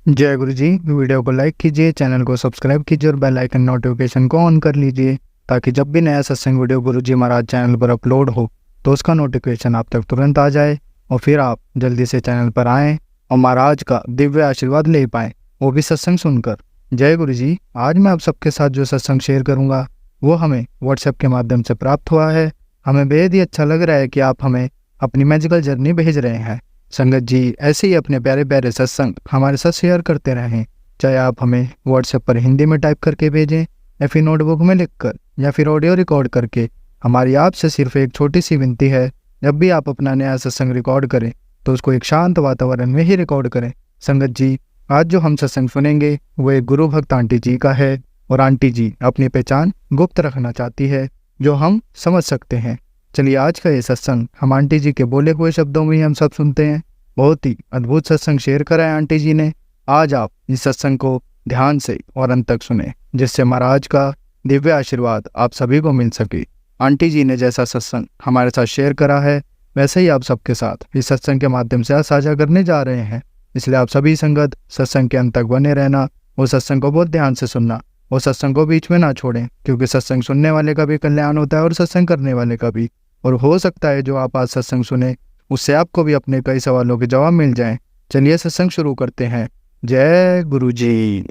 जय गुरु जी। वीडियो को लाइक कीजिए, चैनल को सब्सक्राइब कीजिए और बेल आइकन नोटिफिकेशन को ऑन कर लीजिए ताकि जब भी नया सत्संग वीडियो गुरु जी महाराज चैनल पर अपलोड हो तो उसका नोटिफिकेशन आप तक तुरंत आ जाए और फिर आप जल्दी से चैनल पर आएँ और महाराज का दिव्य आशीर्वाद ले पाएँ, वो भी सत्संग सुनकर। जय गुरु जी। आज मैं आप सबके साथ जो सत्संग शेयर करूँगा वो हमें व्हाट्सएप के माध्यम से प्राप्त हुआ है। हमें बेहद ही अच्छा लग रहा है कि आप हमें अपनी मैजिकल जर्नी भेज रहे हैं। संगत जी ऐसे ही अपने प्यारे प्यारे सत्संग हमारे साथ शेयर करते रहें, चाहे आप हमें व्हाट्सएप पर हिंदी में टाइप करके भेजें या फिर नोटबुक में लिखकर या फिर ऑडियो रिकॉर्ड करके। हमारी आपसे सिर्फ एक छोटी सी विनती है, जब भी आप अपना नया सत्संग रिकॉर्ड करें तो उसको एक शांत वातावरण में ही रिकॉर्ड करें। संगत जी आज जो हम सत्संग सुनेंगे वो एक गुरु भक्त आंटी जी का है और आंटी जी अपनी पहचान गुप्त रखना चाहती है, जो हम समझ सकते हैं। चलिए आज का ये सत्संग हम आंटी जी के बोले हुए शब्दों में ही हम सब सुनते हैं। बहुत ही अद्भुत सत्संग शेयर करा है आंटी जी ने। आज आप इस सत्संग को ध्यान से और अंत तक सुने, जिससे महाराज का दिव्य आशीर्वाद आप सभी को मिल सके। आंटी जी ने जैसा सत्संग हमारे साथ शेयर करा है वैसे ही आप सबके साथ इस सत्संग के माध्यम से आज साझा करने जा रहे हैं। इसलिए आप सभी संगत सत्संग के अंत तक बने रहना, वो सत्संग को बहुत ध्यान से सुनना, वो सत्संग को बीच में ना छोड़ें, क्योंकि सत्संग सुनने वाले का भी कल्याण होता है और सत्संग करने वाले का भी। और हो सकता है जो आप आज सत्संग सुने उससे आपको भी अपने कई सवालों के जवाब मिल जाएं। चलिए सत्संग शुरू करते हैं। जय गुरु जी।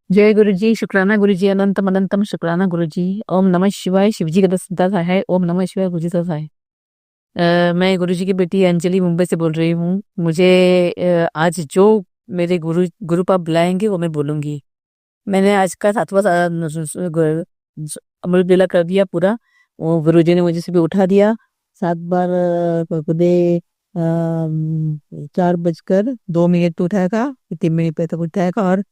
जय गुरु जी। शुक्राना गुरु जी। अनंतम अनंतम शुक्राना गुरु जी। ओम नमः शिवाय। शिव जी का सदा है। ओम नमः शिवाय। गुरु जी सदा है। मैं गुरु जी की बेटी अंजलि मुंबई से बोल रही हूँ। मुझे आज जो मेरे गुरु पाप बुलाएंगे वो मैं बोलूंगी। मैंने आज का 7वां अमृत वेला कर दिया पूरा। वो गुरु जी ने मुझे सुबह उठा दिया 7 बार। खुदे 4:02 उठाएगा, 3 मिनट पे तक उठाएगा और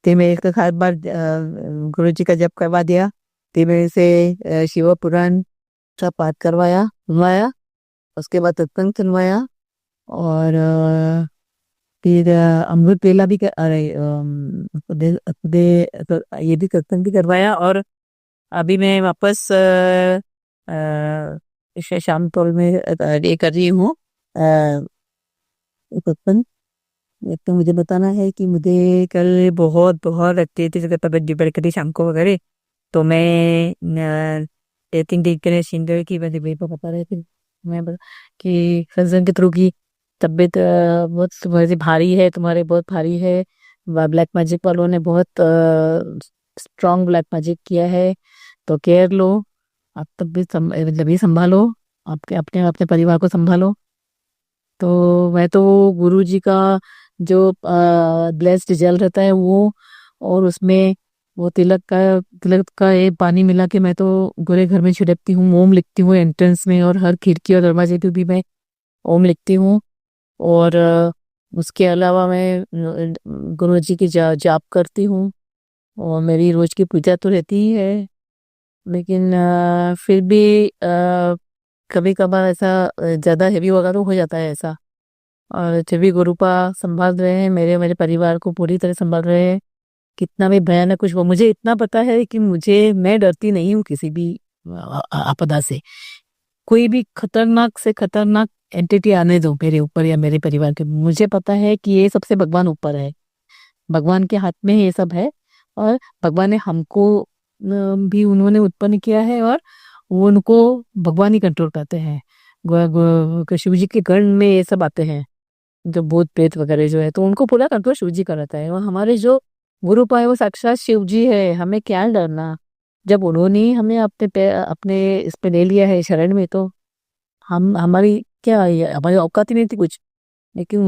3 मिनट का हर बार गुरु जी का जप करवा दिया। 3 मिनट से शिव पुराण का पाठ करवाया सुनवाया। उसके बाद सत्संग सुनवाया और फिर अमृत वेला भी अरे ये भी सत्संग भी करवाया। और अभी मैं वापस शाम तौल में ये कर रही हूँ सत्संग। तो मुझे बताना है कि मुझे कल बहुत बहुत एक्टिविटी जगह तबियत डिपेंड करी शाम को वगैरह। तो मैं 3 दिन के लिए सिंगर की मेरे को बता रहे थे कि सत्संग के थ्रू की तबीयत बहुत तुम्हारी भारी है, तुम्हारे बहुत भारी है। ब्लैक मैजिक वालों ने बहुत स्ट्रॉन्ग ब्लैक मैजिक किया है, तो केयर लो। आप तब भी मतलब ये संभालो, आपके अपने अपने परिवार को संभालो। तो मैं तो गुरु जी का जो ब्लेस्ड जल रहता है वो, और उसमें वो तिलक का ये पानी मिला के मैं तो पूरे घर में छिड़कती हूँ। ओम लिखती हूँ एंट्रेंस में और हर खिड़की और दरवाजे पे भी मैं ओम लिखती हूँ। और उसके अलावा मैं गुरु जी की जाप करती हूँ। और मेरी रोज की पूजा तो रहती ही है, लेकिन फिर भी कभी कभार ऐसा ज्यादा हेवी होगा तो हो जाता है ऐसा। और जब भी गुरुपा संभाल रहे हैं, मेरे मेरे परिवार को पूरी तरह संभाल रहे हैं। कितना भी भयानक कुछ हो, मुझे इतना पता है कि मैं डरती नहीं हूँ किसी भी आपदा से। कोई भी खतरनाक से खतरनाक एंटिटी आने दो मेरे ऊपर या मेरे परिवार के, मुझे पता है कि ये सबसे भगवान ऊपर है, भगवान के हाथ में ये सब है। और भगवान ने हमको भी उन्होंने उत्पन्न किया है और वो उनको भगवान ही कंट्रोल करते हैं। शिव जी के गण में ये सब आते हैं, जो भूत प्रेत वगैरह जो है, तो उनको पूरा कंट्रोल शिव जी का रहता है। और हमारे जो गुरु पाए वो साक्षात शिव जी है, हमें क्या डरना। जब उन्होंने ही हमें अपने इस पे ले लिया है शरण में, तो हम हमारी क्या हमारी औकात ही नहीं थी कुछ। लेकिन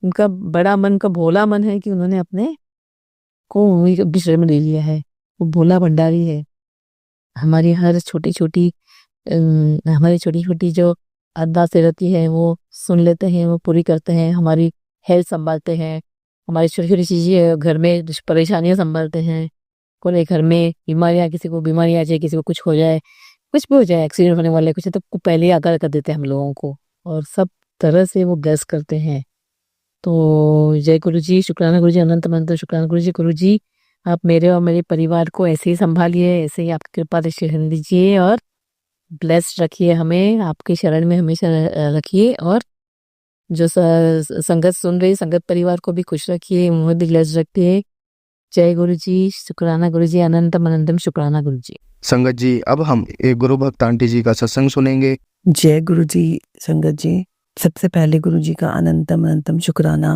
उनका बड़ा मन का भोला मन है कि उन्होंने अपने को उन्हीं के शरण में ले लिया है। वो भोला भंडारी है। हमारी हर हमारी छोटी छोटी जो अरदासें रहती है वो सुन लेते हैं, वो पूरी करते हैं। हमारी हेल्थ संभालते हैं, हमारी छोटी छोटी चीजें घर में परेशानियां संभालते हैं। कोई घर में बीमारियां, किसी को बीमारी आ जाए, किसी को कुछ हो जाए, कुछ भी हो जाए, एक्सीडेंट होने वाले कुछ, तो पहले ही आगाह कर देते हैं हम लोगों को और सब तरह से वो ब्लेस करते हैं। तो जय गुरु जी। शुक्राना गुरु जी। अनंत अनंत शुक्राना गुरु जी। गुरु जी आप मेरे और मेरे परिवार को ऐसे ही संभालिए, ऐसे ही आपकी कृपा दृष्टि दीजिए और ब्लेस्ड रखिए, हमें आपके शरण में हमेशा रखिए और जो संगत सुन रही संगत परिवार को भी खुश रखिए, मुझे भी ब्लेस्ड रखिए। जय गुरु जी, शुक्राना गुरु जी, अनंतम अनंतम शुक्राना गुरु जी। संगत जी, अब हम एक गुरु भक्त आंटी जी का सत्संग सुनेंगे। जय गुरु जी। संगत जी, सबसे पहले गुरु जी का अनंतम अनंतम शुक्राना।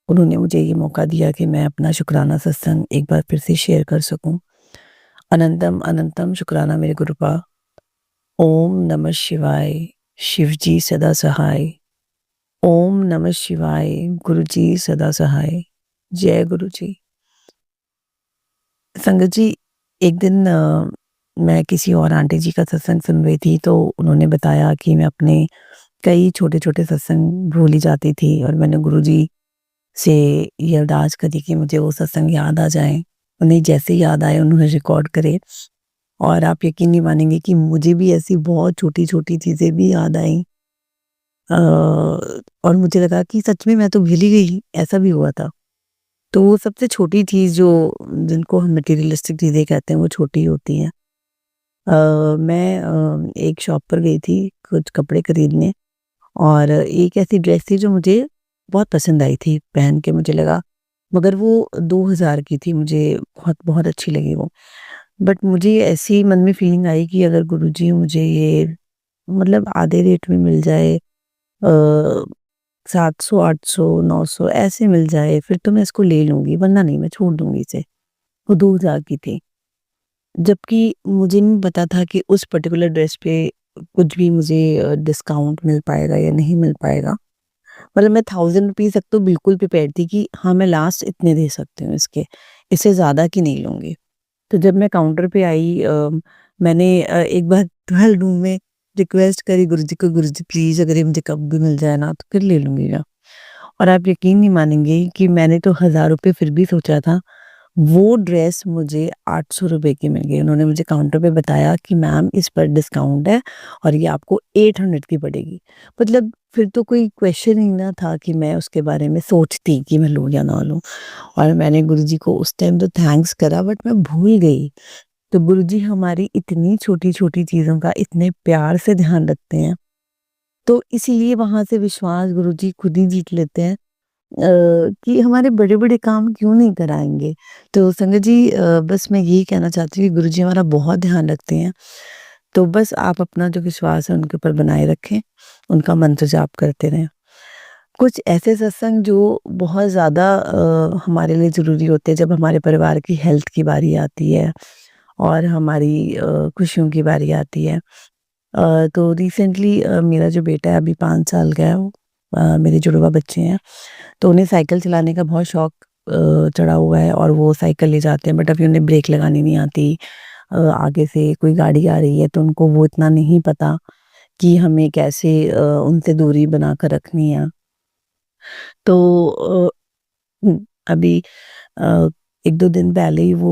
उन्होंने मुझे ये मौका दिया कि मैं अपना शुक्राना सत्संग एक बार फिर से शेयर कर सकूं। अनंतम अनंतम शुक्राना मेरे गुरुपा। ओम नमः शिवाय, शिव जी सदा सहाय। ओम नमः शिवाय, गुरु जी सदा सहाय। जय गुरु जी। संगत जी, एक दिन मैं किसी और आंटी जी का सत्संग सुन रही थी, तो उन्होंने बताया कि मैं अपने कई छोटे-छोटे सत्संग भूल ही जाती थी और मैंने गुरुजी से ये अरदास करी कि मुझे वो सत्संग याद आ जाएँ। उन्हें जैसे याद आए उन्होंने रिकॉर्ड करे और आप यकीन नहीं मानेंगे कि मुझे भी ऐसी बहुत छोटी-छोटी चीज़ें भी याद आईं। और मुझे लगा कि सच में मैं तो भूल ही गई, ऐसा भी हुआ था। तो वो सबसे छोटी चीज़ जो जिनको हम मटेरियलिस्टिक चीज़ें कहते हैं, वो छोटी होती हैं। मैं एक शॉप पर गई थी कुछ कपड़े खरीदने और एक ऐसी ड्रेस थी जो मुझे बहुत पसंद आई थी, पहन के मुझे लगा, मगर वो 2000 की थी, मुझे बहुत बहुत अच्छी लगी वो। बट मुझे ऐसी मन में फीलिंग आई कि अगर गुरुजी मुझे ये मतलब आधे रेट में मिल जाए, 700, 800, 900 ऐसे मिल जाए, फिर तो मैं इसको ले लूँगी, वरना नहीं मैं छोड़ दूँगी इसे। वो 2000 की थी। जबकि मुझे नहीं पता था कि उस पर्टिकुलर ड्रेस पे कुछ भी मुझे डिस्काउंट मिल पाएगा या नहीं मिल पाएगा। मतलब मैं 1000 रुपीज़ तक तो बिल्कुल प्रिपेयर्ड थी कि हाँ, मैं लास्ट इतने दे सकती हूँ इसके, इससे ज़्यादा की नहीं लूँगी। तो जब मैं काउंटर पे आई, मैंने एक बार 12 रूम में रिक्वेस्ट करी गुरुजी को, गुरुजी प्लीज़ अगर ये मुझे कब भी मिल जाए ना तो फिर ले लूँगी मैं। और आप यकीन नहीं मानेंगे कि मैंने तो 1000 रुपए फिर भी सोचा था, वो ड्रेस मुझे 800 रुपए की मिल गई। उन्होंने मुझे काउंटर पे बताया कि मैम इस पर डिस्काउंट है और ये आपको 800 की पड़ेगी। मतलब फिर तो कोई क्वेश्चन ही ना था कि मैं उसके बारे में सोचती कि मैं लूँ या ना लूँ। और मैंने गुरुजी को उस टाइम तो थैंक्स करा, बट मैं भूल गई। तो गुरुजी हमारी इतनी छोटी-छोटी चीज़ों का इतने प्यार से ध्यान रखते हैं, तो इसीलिए वहाँ से विश्वास गुरुजी खुद ही जीत लेते हैं, कि हमारे बड़े-बड़े काम क्यों नहीं कराएँगे। तो संगत जी, बस मैं यही कहना चाहती हूँ कि गुरुजी हमारा बहुत ध्यान रखते हैं। तो बस आप अपना जो विश्वास है उनके ऊपर बनाए रखें, उनका मंत्र जाप करते रहें। कुछ ऐसे सत्संग जो बहुत ज़्यादा हमारे लिए ज़रूरी होते हैं जब हमारे परिवार की हेल्थ की बारी आती है और हमारी खुशियों की बारी आती है। तो रिसेंटली मेरा जो बेटा है अभी 5 साल का है, वो मेरे जुड़वा बच्चे हैं, तो उन्हें साइकिल चलाने का बहुत शौक चढ़ा हुआ है और वो साइकिल ले जाते हैं, बट अभी उन्हें ब्रेक लगानी नहीं आती। आगे से कोई गाड़ी आ रही है तो उनको वो इतना नहीं पता कि हमें कैसे उनसे दूरी बनाकर रखनी है। तो अभी अ, 1-2 दिन पहले ही वो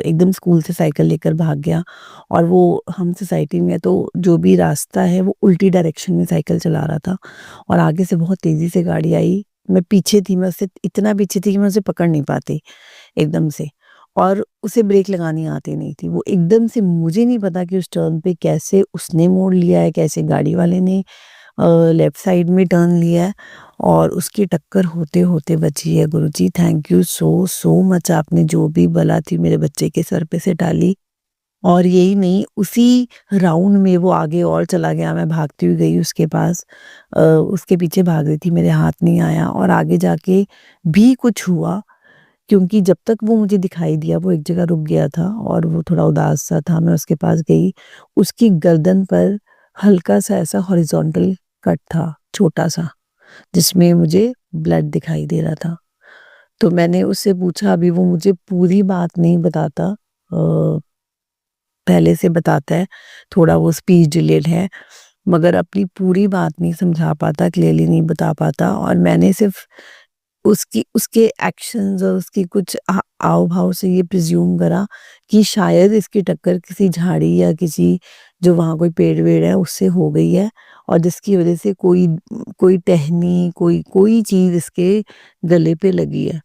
एकदम स्कूल से साइकिल लेकर भाग गया और वो हम सोसाइटी में तो जो भी रास्ता है वो उल्टी डायरेक्शन में साइकिल चला रहा था और आगे से बहुत तेज़ी से गाड़ी आई। मैं पीछे थी, मैं उससे इतना पीछे थी कि मैं उसे पकड़ नहीं पाती एकदम से, और उसे ब्रेक लगानी आती नहीं थी। वो एकदम से, मुझे नहीं पता कि उस टर्न पे कैसे उसने मोड़ लिया है, कैसे गाड़ी वाले ने लेफ्ट साइड में टर्न लिया है और उसकी टक्कर होते-होते बची है। गुरुजी थैंक यू सो मच, आपने जो भी बला थी मेरे बच्चे के सर पे से टाली। और यही नहीं, उसी राउंड में वो आगे और चला गया, मैं भागती हुई गई उसके पास, उसके पीछे भाग रही थी, मेरे हाथ नहीं आया और आगे जाके भी कुछ हुआ, क्योंकि जब तक वो मुझे दिखाई दिया वो एक जगह रुक गया था और वो थोड़ा उदास सा था। मैं उसके पास गई, उसकी गर्दन पर हल्का-सा ऐसा हॉरिज़ॉन्टल कट था, छोटा-सा, जिसमें मुझे ब्लड दिखाई दे रहा था। तो मैंने उससे पूछा, अभी वो मुझे पूरी बात नहीं बताता, पहले से बताता है, थोड़ा वो स्पीच डिलेड है, मगर अपनी पूरी बात नहीं समझा पाता, क्लियरली नहीं बता पाता और मैंने सिर्फ़ उसकी उसके एक्शंस और उसकी कुछ आव-भाव से ये प्रिज़्यूम करा कि शायद इसकी टक्कर किसी झाड़ी या किसी, जो वहाँ कोई पेड़-वेड़ है, उससे हो गई है और जिसकी वज़ह से कोई कोई टहनी, कोई कोई चीज़ इसके गले पे लगी है।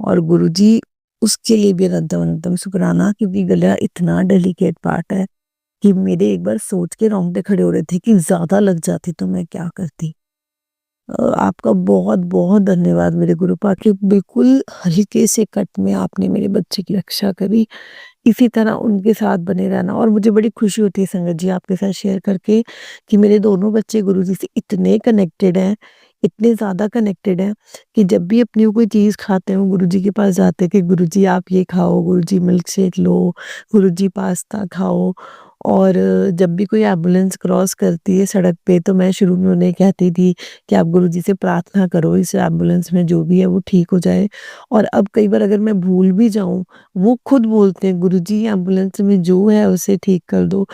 और गुरुजी, उसके लिए भी अनंतम-अनंतम शुक्राना, क्योंकि गला इतना डेलिकेट पार्ट है कि मेरे एक बार सोच के रोंगटे खड़े हो रहे थे कि ज़्यादा लग जाती तो मैं क्या करती? आपका बहुत-बहुत धन्यवाद मेरे गुरुपा कि बिल्कुल हल्के से कट में आपने मेरे बच्चे की रक्षा करी। इसी तरह उनके साथ बने रहना और मुझे बड़ी खुशी होती है संगत जी आपके साथ शेयर करके कि मेरे दोनों बच्चे गुरुजी से इतने कनेक्टेड हैं, इतने ज़्यादा कनेक्टेड हैं कि जब भी अपनी कोई चीज़ खाते हैं वो गुरुजी के पास जाते हैं कि गुरुजी आप ये खाओ, गुरुजी मिल्क शेक लो, गुरुजी पास्ता खाओ। और जब भी कोई एम्बुलेंस क्रॉस करती है सड़क पे तो मैं शुरू में उन्हें कहती थी कि आप गुरुजी से प्रार्थना करो इस एम्बुलेंस में जो भी है वो ठीक हो जाए। और अब कई बार अगर मैं भूल भी जाऊँ, वो खुद बोलते हैं गुरुजी एम्बुलेंस में जो है उसे ठीक कर दो।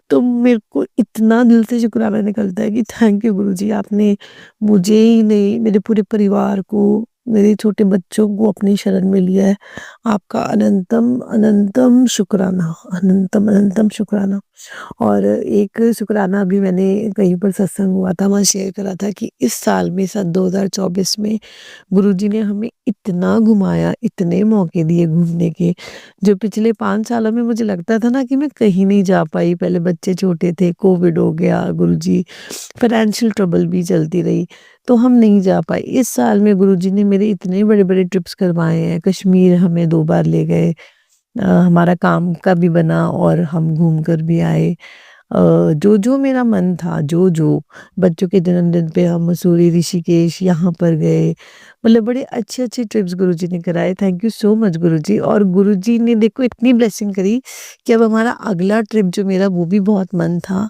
तो मेरे को इतना दिल से शुक्राना निकलता है कि थैंक यू गुरुजी आपने मुझे ही नहीं मेरे पूरे परिवार को, मेरे छोटे बच्चों को अपनी शरण में लिया है। आपका अनंतम, अनंतम शुक्राना, अनंतम, अनंतम शुक्राना। और एक शुक्राना अभी मैंने कहीं पर सत्संग हुआ था, वहाँ शेयर करा था कि इस साल में सन 2024 में गुरुजी ने हमें इतना घुमाया, इतने मौके दिए घूमने के, जो पिछले 5 सालों में मुझे लगता था ना कि मैं कहीं नहीं जा पाई। पहले बच्चे छोटे थे, कोविड हो गया, गुरुजी फाइनेंशियल ट्रबल भी चलती रही, तो हम नहीं जा पाए। इस साल में गुरुजी ने मेरे इतने बड़े-बड़े ट्रिप्स करवाए हैं, कश्मीर हमें 2 बार ले गए। हमारा काम का भी बना और हम घूम कर भी आए। जो मेरा मन था, जो बच्चों के जन्मदिन पे हम मसूरी, ऋषिकेश यहाँ पर गए। मतलब बड़े अच्छे-अच्छे ट्रिप्स गुरुजी ने कराए। थैंक यू सो मच गुरुजी। और गुरुजी ने देखो इतनी ब्लेसिंग करी कि अब हमारा अगला ट्रिप जो मेरा वो भी बहुत मन था।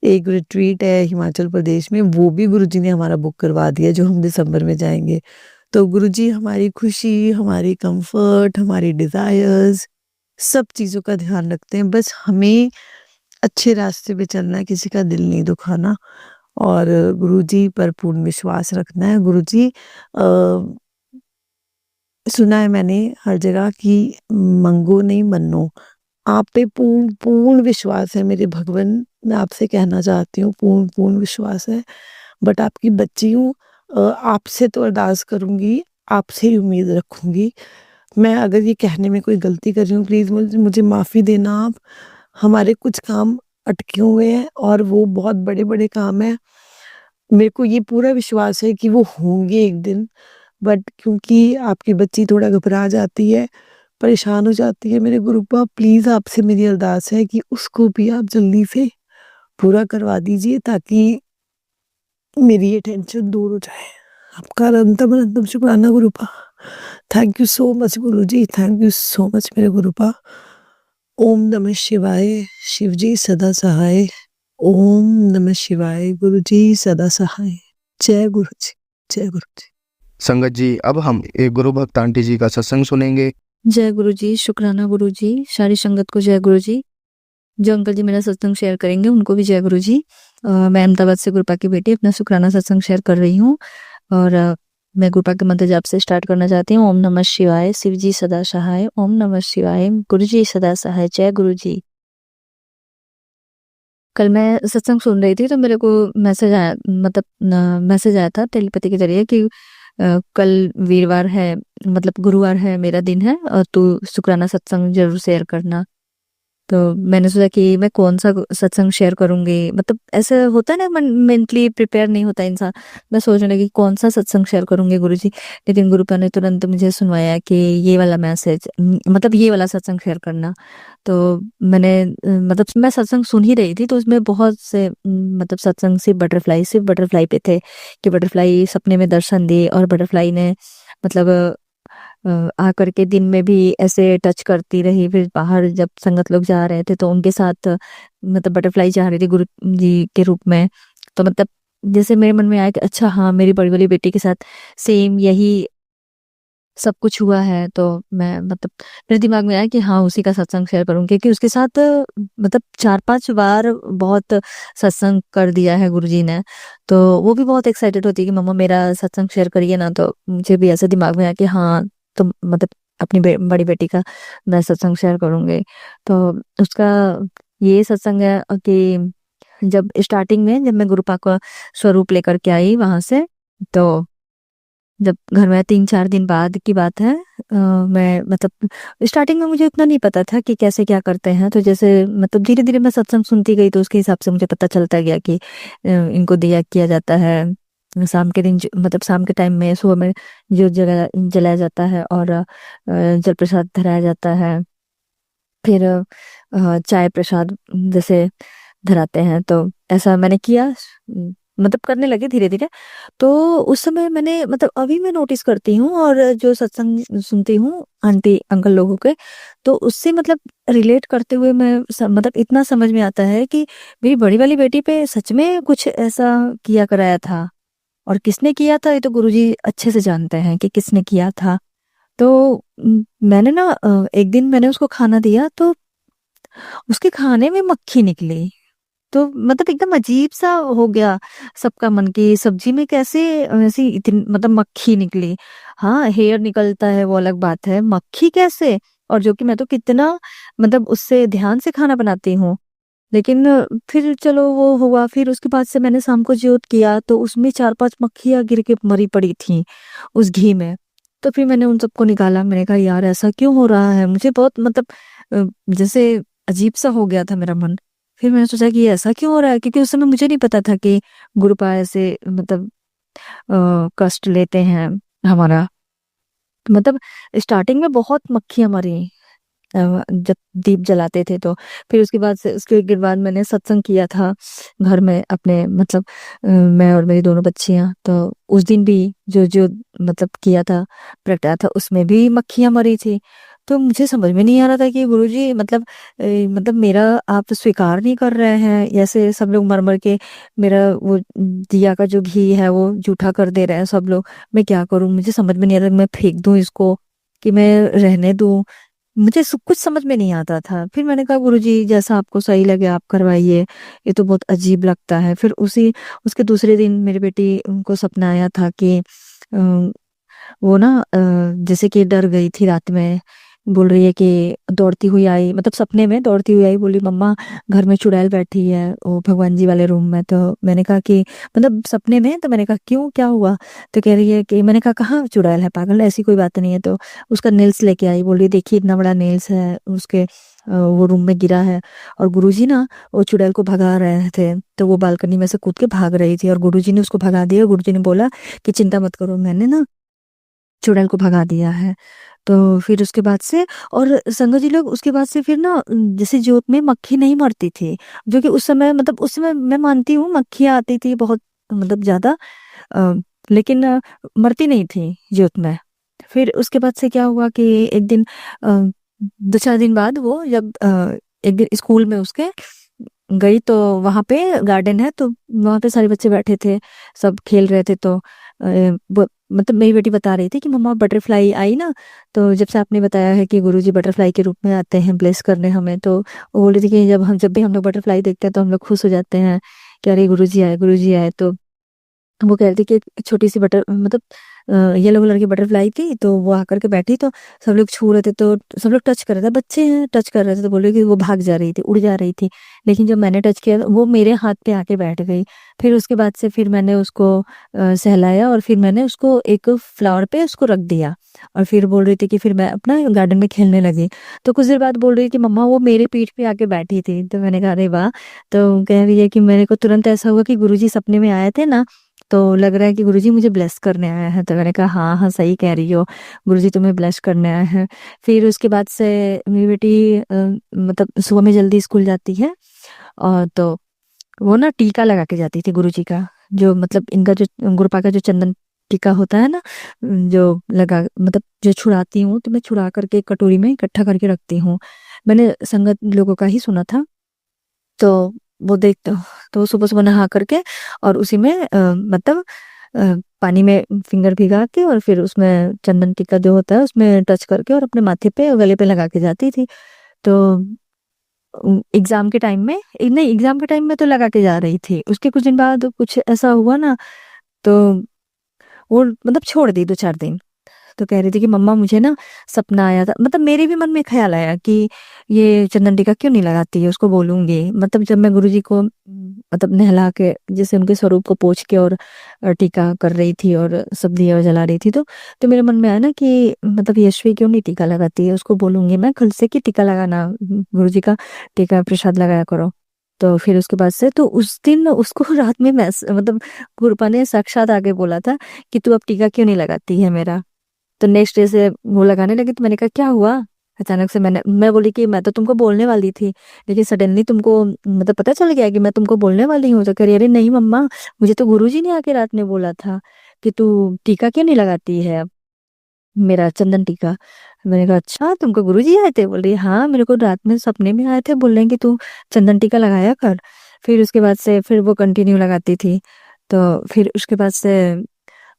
एक रिट्रीट है हिमाचल प्रदेश में, वो भी गुरुजी ने हमारा बुक करवा दिया जो हम दिसंबर में जाएँगे। तो गुरुजी हमारी खुशी, हमारी कम्फर्ट, हमारी डिज़ायर्स सब चीज़ों का ध्यान रखते हैं। बस हमें अच्छे रास्ते पे चलना है, किसी का दिल नहीं दुखाना और गुरुजी पर पूर्ण विश्वास रखना है। गुरुजी सुना है मैंने हर जगह कि मंगो नहीं मन्नो। आप पे पूर्ण विश्वास है मेरे भगवन, मैं आपसे कहना चाहती हूँ पूर्ण विश्वास है। बट आपकी बच्ची हूँ, आपसे तो अरदास करूँगी, आपसे ही उम्मीद रखूँगी। मैं अगर ये कहने में कोई गलती कर रही हूँ प्लीज़ मुझे माफ़ी देना आप। हमारे कुछ काम अटके हुए हैं और वो बहुत बड़े-बड़े काम हैं। मेरे को ये पूरा विश्वास है कि वो होंगे एक दिन, बट क्योंकि आपकी बच्ची थोड़ा घबरा जाती है, परेशान हो जाती है, मेरे गुरुपा प्लीज़ आपसे मेरी अरदास है कि उसको भी आप जल्दी से पूरा करवा दीजिए ताकि मेरी ये टेंशन दूर हो जाए। आपका अनंतम अनंतम शुक्राना गुरुपा। थैंक यू सो मच गुरुजी, थैंक यू सो मच मेरे गुरुपा। ओम नमः शिवाय, शिवजी सदा सहाय। ओम नमः शिवाय, गुरुजी सदा सहाय। जय गुरुजी, जय गुरुजी। संगत जी, अब हम एक गुरु भक्त आंटी जी का सत्संग सुनेंगे। जय गुरुजी, शुक्राना गुरुजी, सारी संगत को जय गुरुजी। जो अंकल जी मेरा सत्संग शेयर करेंगे उनको भी जय गुरुजी। मैं अहमदाबाद से गुरुपा की बेटी अपना शुक्राना सत्संग शेयर कर रही हूँ और मैं गुरुपा के मंत्र जाप से स्टार्ट करना चाहती हूँ। ओम नमः शिवाय, शिवजी सदा सहाय। ओम नमः शिवाय, गुरुजी सदा सहाय। जय गुरुजी। कल मैं सत्संग सुन रही थी तो मेरे को मैसेज आया, मतलब मैसेज आया था टेलीपैथी के जरिए कि कल वीरवार है, मतलब गुरुवार है, मेरा दिन है और तू शुक्राना सत्संग जरूर शेयर करना। तो मैंने सोचा कि मैं कौन सा सत्संग शेयर करूंगी, मतलब ऐसे होता है ना, मेंटली प्रिपेयर नहीं होता इंसान। मैं सोचने लगी कौन सा सत्संग शेयर करूंगी गुरुजी, लेकिन गुरुपा ने तुरंत मुझे सुनवाया कि ये वाला मैसेज, मतलब ये वाला सत्संग शेयर करना। तो मैंने मतलब मैं सत्संग सुन ही रही थी तो उसमें बहुत से मतलब सत्संग सिर्फ बटरफ्लाई पे थे कि बटरफ्लाई सपने में दर्शन दी और बटरफ्लाई ने मतलब आकर के दिन में भी ऐसे टच करती रही। फिर बाहर जब संगत लोग जा रहे थे तो उनके साथ मतलब बटरफ्लाई जा रही थी गुरु जी के रूप में। तो मतलब जैसे मेरे मन में आया कि अच्छा हाँ, मेरी बड़ी वाली बेटी के साथ सेम यही सब कुछ हुआ है। तो मैं मतलब मेरे दिमाग में आया कि हाँ, उसी का सत्संग शेयर करूँ, क्योंकि उसके साथ मतलब 4-5 बार बहुत सत्संग कर दिया है गुरुजी ने। तो वो भी बहुत एक्साइटेड होती है कि मम्मा मेरा सत्संग शेयर करिए ना। तो मुझे भी ऐसे दिमाग में आया कि हाँ, तो मतलब अपनी बड़ी बेटी का मैं सत्संग शेयर करूंगी। तो उसका ये सत्संग है कि जब स्टार्टिंग में जब मैं गुरुपा का स्वरूप लेकर के आई वहां से, तो जब घर में 3-4 दिन बाद की बात है, मैं मतलब स्टार्टिंग में मुझे इतना नहीं पता था कि कैसे क्या करते हैं। तो जैसे मतलब धीरे धीरे मैं सत्संग सुनती गई तो उसके हिसाब से मुझे पता चलता गया कि इनको दिया किया जाता है शाम के दिन मतलब शाम के टाइम में सुबह में ज्योत जलाया जाता है और जल प्रसाद धराया जाता है। फिर चाय प्रसाद जैसे धराते हैं। तो ऐसा मैंने किया, मतलब करने लगी धीरे धीरे। तो उस समय मैंने मतलब अभी मैं नोटिस करती हूँ और जो सत्संग सुनती हूँ आंटी अंकल लोगों के, तो उससे मतलब रिलेट करते हुए मैं मतलब इतना समझ में आता है कि मेरी बड़ी वाली बेटी पे सच में कुछ ऐसा किया कराया था। और किसने किया था ये तो गुरुजी अच्छे से जानते हैं कि किसने किया था। तो मैंने ना एक दिन मैंने उसको खाना दिया तो उसके खाने में मक्खी निकली। तो मतलब एकदम अजीब सा हो गया सबका मन की सब्जी में कैसे ऐसी इतनी मतलब मक्खी निकली। हाँ, हेयर निकलता है वो अलग बात है, मक्खी कैसे? और जो कि मैं तो कितना मतलब उससे ध्यान से खाना बनाती हूँ। लेकिन फिर चलो वो हुआ। फिर उसके बाद से मैंने शाम को ज्योत किया तो उसमें 4-5 मक्खियां गिर के मरी पड़ी थी उस घी में। तो फिर मैंने उन सबको निकाला। मैंने कहा यार ऐसा क्यों हो रहा है? मुझे बहुत मतलब जैसे अजीब सा हो गया था मेरा मन। फिर मैंने सोचा कि ये ऐसा क्यों हो रहा है, क्योंकि उस समय मुझे नहीं पता था कि गुरुपा ऐसे मतलब कष्ट लेते हैं हमारा। मतलब स्टार्टिंग में बहुत मक्खियां मरी जब दीप जलाते थे तो। फिर उसके बाद से उसके बाद मैंने सत्संग किया था घर में अपने मतलब मैं और मेरी दोनों बच्चियां। तो उस दिन भी जो जो मतलब किया था प्रगटाया था उसमें भी मक्खियां मरी थी। तो मुझे समझ में नहीं आ रहा था कि गुरुजी मतलब मतलब मेरा आप स्वीकार नहीं कर रहे हैं, ऐसे सब लोग मर मर के मेरा वो दिया का जो घी है वो जूठा कर दे रहे हैं सब लोग। मैं क्या करूं? मुझे समझ में नहीं आ रहा, मैं फेंक दूं इसको कि मैं रहने दूं? मुझे सब कुछ समझ में नहीं आता था। फिर मैंने कहा गुरुजी जैसा आपको सही लगे आप करवाइए, ये तो बहुत अजीब लगता है। फिर उसी उसके दूसरे दिन मेरी बेटी को सपना आया था कि वो ना जैसे कि डर गई थी रात में। बोल रही है कि दौड़ती हुई आई, मतलब सपने में दौड़ती हुई आई, बोली मम्मा घर में चुड़ैल बैठी है वो भगवान जी वाले रूम में। तो मैंने कहा कि मतलब सपने में, तो मैंने कहा क्यों क्या हुआ? तो कह रही है कि मैंने कहा कहाँ चुड़ैल है पागल, ऐसी कोई बात नहीं है। तो उसका नेल्स लेके आई, बोल रही देखिए इतना बड़ा नेल्स है उसके वो रूम में गिरा है। और गुरुजी ना वो चुड़ैल को भगा रहे थे, तो वो बालकनी में से कूद के भाग रही थी और गुरुजी ने उसको भगा दिया। गुरुजी ने बोला कि चिंता मत करो, मैंने ना चुड़ैल को भगा दिया है। तो फिर उसके बाद से और संगत जी लोग उसके बाद से फिर ना जैसे ज्योत में मक्खी नहीं मरती थी, जो कि उस समय मतलब उस समय मैं मानती हूँ मक्खियाँ आती थी बहुत मतलब ज्यादा, अ, लेकिन मरती नहीं थी ज्योत में। फिर उसके बाद से क्या हुआ कि एक दिन 2-4 दिन बाद वो जब एक दिन स्कूल में उसके गई तो वहां पे गार्डन है तो वहां पे सारे बच्चे बैठे थे, सब खेल रहे थे। तो मतलब मेरी बेटी बता रही थी कि मम्मा बटरफ्लाई आई ना। तो जब से आपने बताया है कि गुरुजी बटरफ्लाई के रूप में आते हैं ब्लेस करने हमें, तो वो बोल रही थी कि जब भी हम लोग बटरफ्लाई देखते हैं तो हम लोग खुश हो जाते हैं कि अरे गुरुजी आए गुरुजी आए। तो वो कह रही थी कि एक छोटी सी बटर मतलब येलो कलर की बटरफ्लाई थी, तो वो आकर के बैठी तो सब लोग छू रहे थे, तो सब लोग टच कर रहे थे, बच्चे हैं टच कर रहे थे, तो बोल रहे कि वो भाग जा रही थी उड़ जा रही थी। लेकिन जब मैंने टच किया तो वो मेरे हाथ पे आके बैठ गई। फिर उसके बाद से फिर मैंने उसको सहलाया और फिर मैंने उसको एक फ्लावर पे उसको रख दिया। और फिर बोल रही थी कि फिर मैं अपना गार्डन में खेलने लगी। तो कुछ देर बाद बोल रही कि मम्मा वो मेरे पीठ पे आके बैठी थी। तो मैंने कहा अरे वाह। तो कह रही है कि मेरे को तुरंत ऐसा हुआ कि गुरुजी सपने में आए थे ना, तो लग रहा है कि गुरुजी मुझे ब्लेस करने आया है। तो मैंने कहा हाँ हाँ सही कह रही हो, गुरुजी तुम्हें ब्लेस करने आए हैं। फिर उसके बाद से मेरी बेटी मतलब सुबह में जल्दी स्कूल जाती है और तो वो ना टीका लगा के जाती थी गुरुजी का, जो मतलब इनका जो गुरुपा का जो चंदन टीका होता है ना, जो लगा मतलब जो छुड़ाती हूँ तो मैं छुड़ा करके एक कटोरी में इकट्ठा करके रखती हूँ। मैंने संगत लोगों का ही सुना था। तो वो देखते तो सुबह सुबह नहा करके और उसी में मतलब पानी में फिंगर भिगा के और फिर उसमें चंदन टीका जो होता है उसमें टच करके और अपने माथे पे और गले पे लगा के जाती थी। तो एग्जाम के टाइम में नहीं, एग्जाम के टाइम में तो लगा के जा रही थी। उसके कुछ दिन बाद कुछ ऐसा हुआ ना, तो वो मतलब छोड़ दी 2-4 दिन। तो कह रही थी कि मम्मा मुझे ना सपना आया था, मतलब मेरे भी मन में ख्याल आया कि ये चंदन टीका क्यों नहीं लगाती है, उसको बोलूंगी। मतलब जब मैं गुरुजी को मतलब नहला के जैसे उनके स्वरूप को पोंछ के और टीका कर रही थी और सब दिया जला रही थी, तो मेरे मन में आया ना कि मतलब यशवी क्यों नहीं टीका लगाती है, उसको बोलूंगी मैं कल से कि टीका लगाना, गुरुजी का टीका प्रसाद लगाया करो। तो फिर उसके बाद से तो उस दिन उसको रात में मतलब गुरुपा ने साक्षात आके बोला था कि तू अब टीका क्यों नहीं लगाती है मेरा। तो नेक्स्ट डे से वो लगाने लगी। तो मैंने कहा क्या हुआ अचानक से। मैं बोली कि मैं तो तुमको बोलने वाली थी, लेकिन सडनली तुमको मतलब पता चल गया कि मैं तुमको बोलने वाली हूँ। तो कह रही अरे नहीं मम्मा, मुझे तो गुरुजी ने आके रात में बोला था कि तू टीका क्यों नहीं लगाती है अब, मेरा चंदन टीका। मैंने कहा अच्छा तुमको गुरुजी आए थे। बोल रही हाँ, मेरे को रात में सपने में आए थे, बोल रहे हैं कि तू चंदन टीका लगाया कर। फिर उसके बाद से फिर वो कंटिन्यू लगाती थी। तो फिर उसके बाद से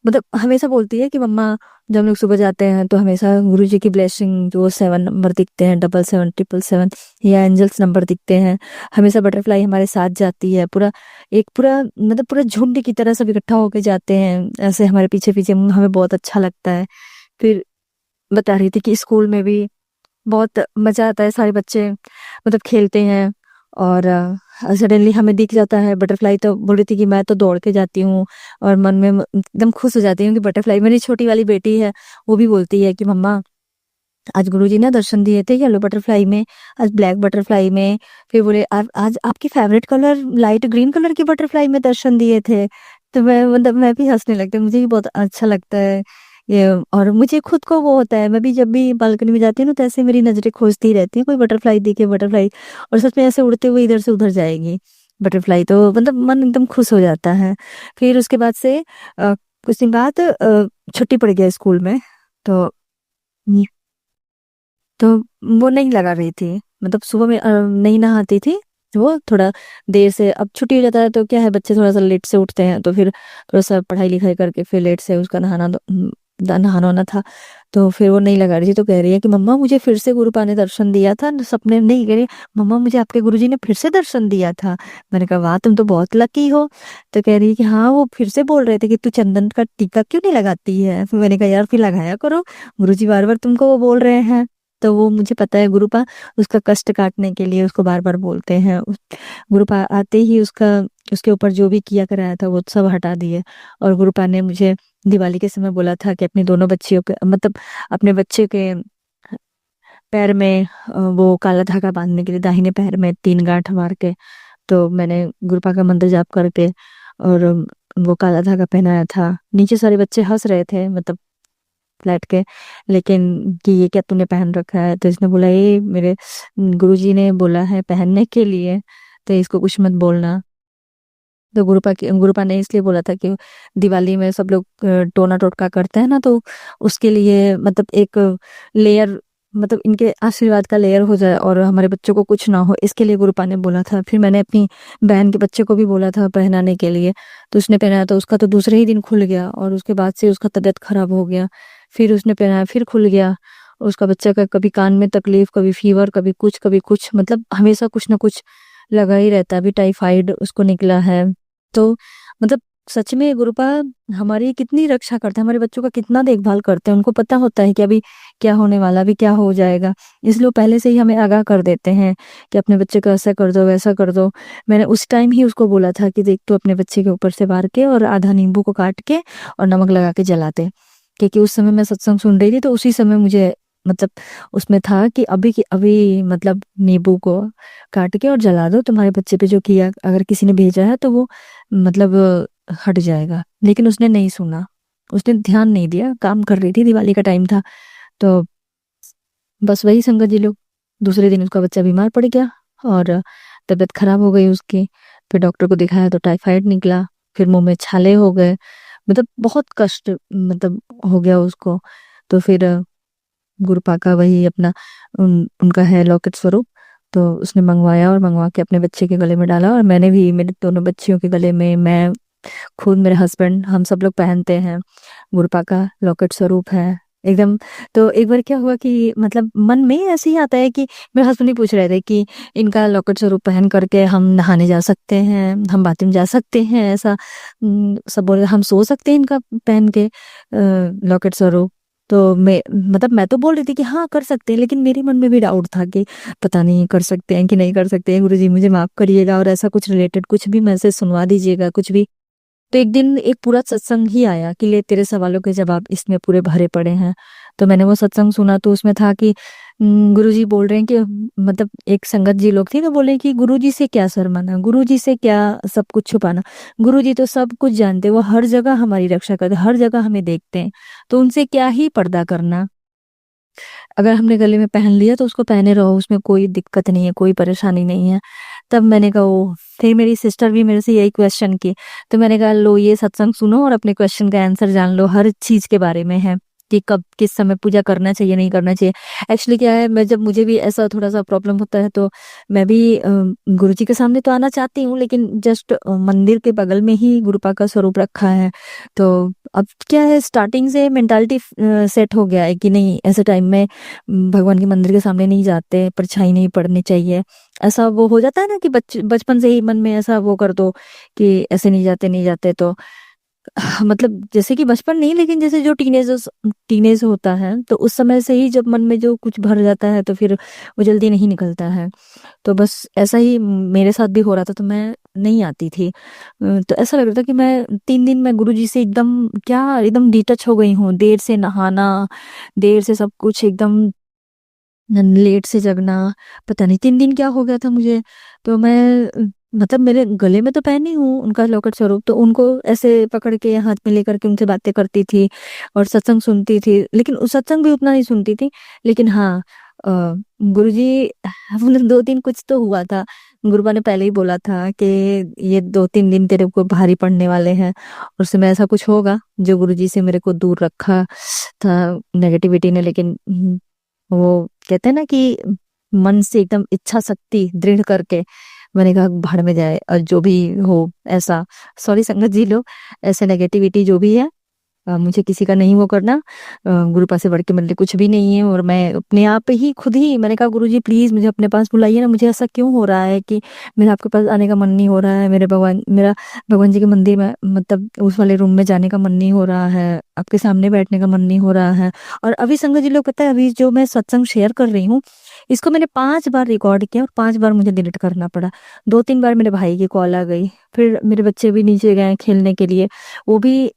मतलब हमेशा बोलती है कि मम्मा जब हम लोग सुबह जाते हैं तो हमेशा गुरुजी की ब्लेसिंग जो 7 नंबर दिखते हैं, 77 777 या एंजल्स नंबर दिखते हैं, हमेशा बटरफ्लाई हमारे साथ जाती है। पूरा एक पूरा मतलब पूरा झुंड की तरह सब इकट्ठा होके जाते हैं ऐसे हमारे पीछे पीछे, हमें बहुत अच्छा लगता है। फिर बता रही थी कि स्कूल में भी बहुत मजा आता है, सारे बच्चे मतलब खेलते हैं और सडनली हमें दिख जाता है बटरफ्लाई। तो बोल रही थी कि मैं तो दौड़ के जाती हूँ और मन में एकदम खुश हो जाती हूँ कि बटरफ्लाई। मेरी छोटी वाली बेटी है, वो भी बोलती है कि मम्मा आज गुरुजी ने दर्शन दिए थे येलो बटरफ्लाई में, आज ब्लैक बटरफ्लाई में। फिर बोले आज आपकी favourite colour light green colour की बटरफ्लाई में दर्शन दिए थे। तो मैं मतलब मैं भी हंसने लगती हूँ, मुझे भी बहुत अच्छा लगता है ये। और मुझे खुद को वो होता है, मैं भी जब भी बालकनी में जाती हूँ ना तो ऐसे मेरी नजरें खोजती रहती हैं कोई बटरफ्लाई दिखे बटरफ्लाई, और सच में ऐसे उड़ते हुए इधर से उधर जाएगी बटरफ्लाई। तो मतलब मन एकदम खुश हो जाता है। फिर उसके बाद से कुछ दिन बाद छुट्टी पड़ गया स्कूल में। तो तो वो नहीं लगा रही थी, मतलब सुबह में नहीं नहाती थी। वो थोड़ा देर से, अब छुट्टी हो जाता है तो क्या है बच्चे थोड़ा सा लेट से उठते हैं, तो फिर थोड़ा सा पढ़ाई लिखाई करके फिर लेट से उसका नहाना होना था। तो फिर वो नहीं लगा रही थी। तो कह रही है कि मम्मा मुझे फिर से गुरुपा ने दर्शन दिया था सपने में। नहीं, कह रही मम्मा मुझे आपके गुरुजी ने फिर से दर्शन दिया था। मैंने कहा वाह तुम तो बहुत लकी हो। तो कह रही है कि हाँ वो फिर से बोल रहे थे कि तू चंदन का टीका क्यों नहीं लगाती है। फिर मैंने कहा यार फिर लगाया करो, गुरुजी बार बार तुमको वो बोल रहे हैं। तो वो मुझे पता है गुरुपा उसका कष्ट काटने के लिए उसको बार बार बोलते हैं। गुरुपा आते ही उसके ऊपर जो भी किया कराया था वो सब हटा दिए। और गुरुपा ने मुझे दिवाली के समय बोला था कि अपनी दोनों बच्चियों के मतलब अपने बच्चे के पैर में वो काला धागा बांधने के लिए दाहिने पैर में 3 गांठ मार के, तो मैंने गुरुपा का मंत्र जाप करके और वो काला धागा पहनाया था। नीचे सारे बच्चे हंस रहे थे मतलब फ्लैट के, लेकिन कि ये क्या तूने पहन रखा है। तो इसने बोला ये मेरे गुरुजी ने बोला है पहनने के लिए, तो इसको कुछ मत बोलना। तो गुरुपा ने इसलिए बोला था कि दिवाली में सब लोग टोना टोटका करते हैं ना, तो उसके लिए मतलब एक लेयर, मतलब इनके आशीर्वाद का लेयर हो जाए और हमारे बच्चों को कुछ ना हो, इसके लिए गुरुपा ने बोला था। फिर मैंने अपनी बहन के बच्चे को भी बोला था पहनाने के लिए, तो उसने पहनाया तो उसका तो दूसरे ही दिन खुल गया और उसके बाद से उसका तबीयत खराब हो गया। फिर उसने पहनाया फिर खुल गया। उसका बच्चा का कभी कान में तकलीफ, कभी फीवर, कभी कुछ मतलब हमेशा कुछ ना कुछ लगा ही रहता है। अभी टाइफाइड उसको निकला है। तो मतलब सच में गुरुपा हमारी कितनी रक्षा करते हैं, हमारे बच्चों का कितना देखभाल करते हैं। उनको पता होता है कि अभी क्या होने वाला, अभी क्या हो जाएगा, इसलिए वो पहले से ही हमें आगाह कर देते हैं कि अपने बच्चे को ऐसा कर दो वैसा कर दो। मैंने उस टाइम ही उसको बोला था कि देख तू अपने बच्चे के ऊपर से वार के और आधा नींबू को काट के और नमक लगा के जला दे। क्योंकि उस समय मैं सत्संग सुन रही थी, तो उसी समय मुझे मतलब उसमें था कि अभी की अभी मतलब नींबू को काट के और जला दो, तुम्हारे बच्चे पे जो किया अगर किसी ने भेजा है तो वो मतलब हट जाएगा। लेकिन उसने नहीं सुना, उसने ध्यान नहीं दिया, काम कर रही थी, दिवाली का टाइम था। तो बस वही संगत जी लोग, दूसरे दिन उसका बच्चा बीमार पड़ गया और तबीयत खराब हो गई उसकी। फिर डॉक्टर को दिखाया तो टाइफाइड निकला, फिर मुंह में छाले हो गए, मतलब बहुत कष्ट मतलब हो गया उसको। तो फिर गुरुपा का वही अपना उनका है लॉकेट स्वरूप, तो उसने मंगवाया और मंगवा के अपने बच्चे के गले में डाला। और मैंने भी मेरे दोनों बच्चियों के गले में, मैं खुद, मेरे हस्बैंड, हम सब लोग पहनते हैं। गुरुपा का लॉकेट स्वरूप है एकदम। तो एक बार क्या हुआ कि मतलब मन में ऐसे ही आता है कि मेरे हस्बैंड ही पूछ रहे थे कि इनका लॉकेट स्वरूप पहन करके हम नहाने जा सकते हैं, हम बाथरूम जा सकते हैं, ऐसा सब बोले हम सो सकते हैं इनका पहन के लॉकेट स्वरूप। तो मैं तो बोल रही थी कि हाँ कर सकते हैं, लेकिन मेरे मन में भी डाउट था कि पता नहीं कर सकते हैं कि नहीं कर सकते हैं, गुरुजी मुझे माफ करिएगा और ऐसा कुछ रिलेटेड कुछ भी मैसेज सुनवा दीजिएगा कुछ भी। तो एक दिन एक पूरा सत्संग ही आया कि ले तेरे सवालों के जवाब इसमें पूरे भरे पड़े हैं। तो मैंने वो सत्संग सुना तो उसमें था कि गुरुजी बोल रहे हैं कि मतलब एक संगत जी लोग थे तो बोले कि गुरुजी से क्या शर्माना, गुरुजी से क्या सब कुछ छुपाना, गुरुजी तो सब कुछ जानते हैं, वो हर जगह हमारी रक्षा करते, हर जगह हमें देखते हैं, तो उनसे क्या ही पर्दा करना। अगर हमने गले में पहन लिया तो उसको पहने रहो, उसमें कोई दिक्कत नहीं है, कोई परेशानी नहीं है। तब मैंने कहा ओ, फिर मेरी सिस्टर भी मेरे से यही क्वेश्चन की, तो मैंने कहा लो ये सत्संग सुनो और अपने क्वेश्चन का आंसर जान लो, हर चीज के बारे में है कि कब किस समय पूजा करना चाहिए नहीं करना चाहिए। एक्चुअली क्या है, मैं जब मुझे भी ऐसा थोड़ा सा प्रॉब्लम होता है तो मैं भी गुरु जी के सामने तो आना चाहती हूँ, लेकिन जस्ट मंदिर के बगल में ही गुरुपा का स्वरूप रखा है। तो अब क्या है, स्टार्टिंग से मेंटालिटी सेट हो गया है कि नहीं ऐसे टाइम में भगवान के मंदिर के सामने नहीं जाते, परछाई नहीं पड़नी चाहिए। ऐसा वो हो जाता है ना कि बचपन से ही मन में ऐसा वो कर दो कि ऐसे नहीं जाते नहीं जाते, तो मतलब जैसे कि बचपन नहीं, लेकिन जैसे जो टीनेज होता है तो उस समय से ही जब मन में जो कुछ भर जाता है तो फिर वो जल्दी नहीं निकलता है। तो बस ऐसा ही मेरे साथ भी हो रहा था, तो मैं नहीं आती थी। तो ऐसा लग रहा था कि मैं 3 दिन में गुरुजी से एकदम क्या एकदम डिटच हो गई हूँ, देर से नहाना, देर से सब कुछ एकदम लेट से जगना, पता नहीं 3 दिन क्या हो गया था मुझे। तो मैं मतलब मेरे गले में तो पहनी हूँ उनका लॉकेट स्वरूप, तो उनको ऐसे पकड़ के हाथ में लेकर के उनसे बातें करती थी और सत्संग सुनती थी, लेकिन उस सत्संग भी उतना नहीं सुनती थी। लेकिन हाँ, गुरुजी मतलब 2 दिन कुछ तो हुआ था। गुरुबा ने पहले ही बोला था कि ये 2-3 दिन तेरे को भारी पड़ने वाले हैं, और उसमें ऐसा कुछ होगा जो गुरुजी से मेरे को दूर रखा था नेगेटिविटी ने। लेकिन वो कहते हैं ना कि मन से एकदम इच्छा शक्ति दृढ़ करके मैंने कहा भाड़ में जाए, और जो भी हो ऐसा, सॉरी संगत जी लोग, ऐसे नेगेटिविटी जो भी है मुझे किसी का नहीं वो करना। गुरु पास से बढ़ के मेरे लिए कुछ भी नहीं है, और मैं अपने आप ही खुद ही मैंने कहा गुरु जी प्लीज मुझे अपने पास बुलाइए ना, मुझे ऐसा क्यों हो रहा है कि मेरा आपके पास आने का मन नहीं हो रहा है, मेरा भगवान जी के मंदिर में मतलब उस वाले रूम में जाने का मन नहीं हो रहा है, आपके सामने बैठने का मन नहीं हो रहा है। और अभी संगत जी लोग पता है, अभी जो मैं सत्संग शेयर कर रही हूँ इसको मैंने 5 बार रिकॉर्ड किया और 5 बार मुझे डिलीट करना पड़ा। 2-3 बार मेरे भाई की कॉल आ गई, फिर मेरे बच्चे भी नीचे गए खेलने के लिए, वो भी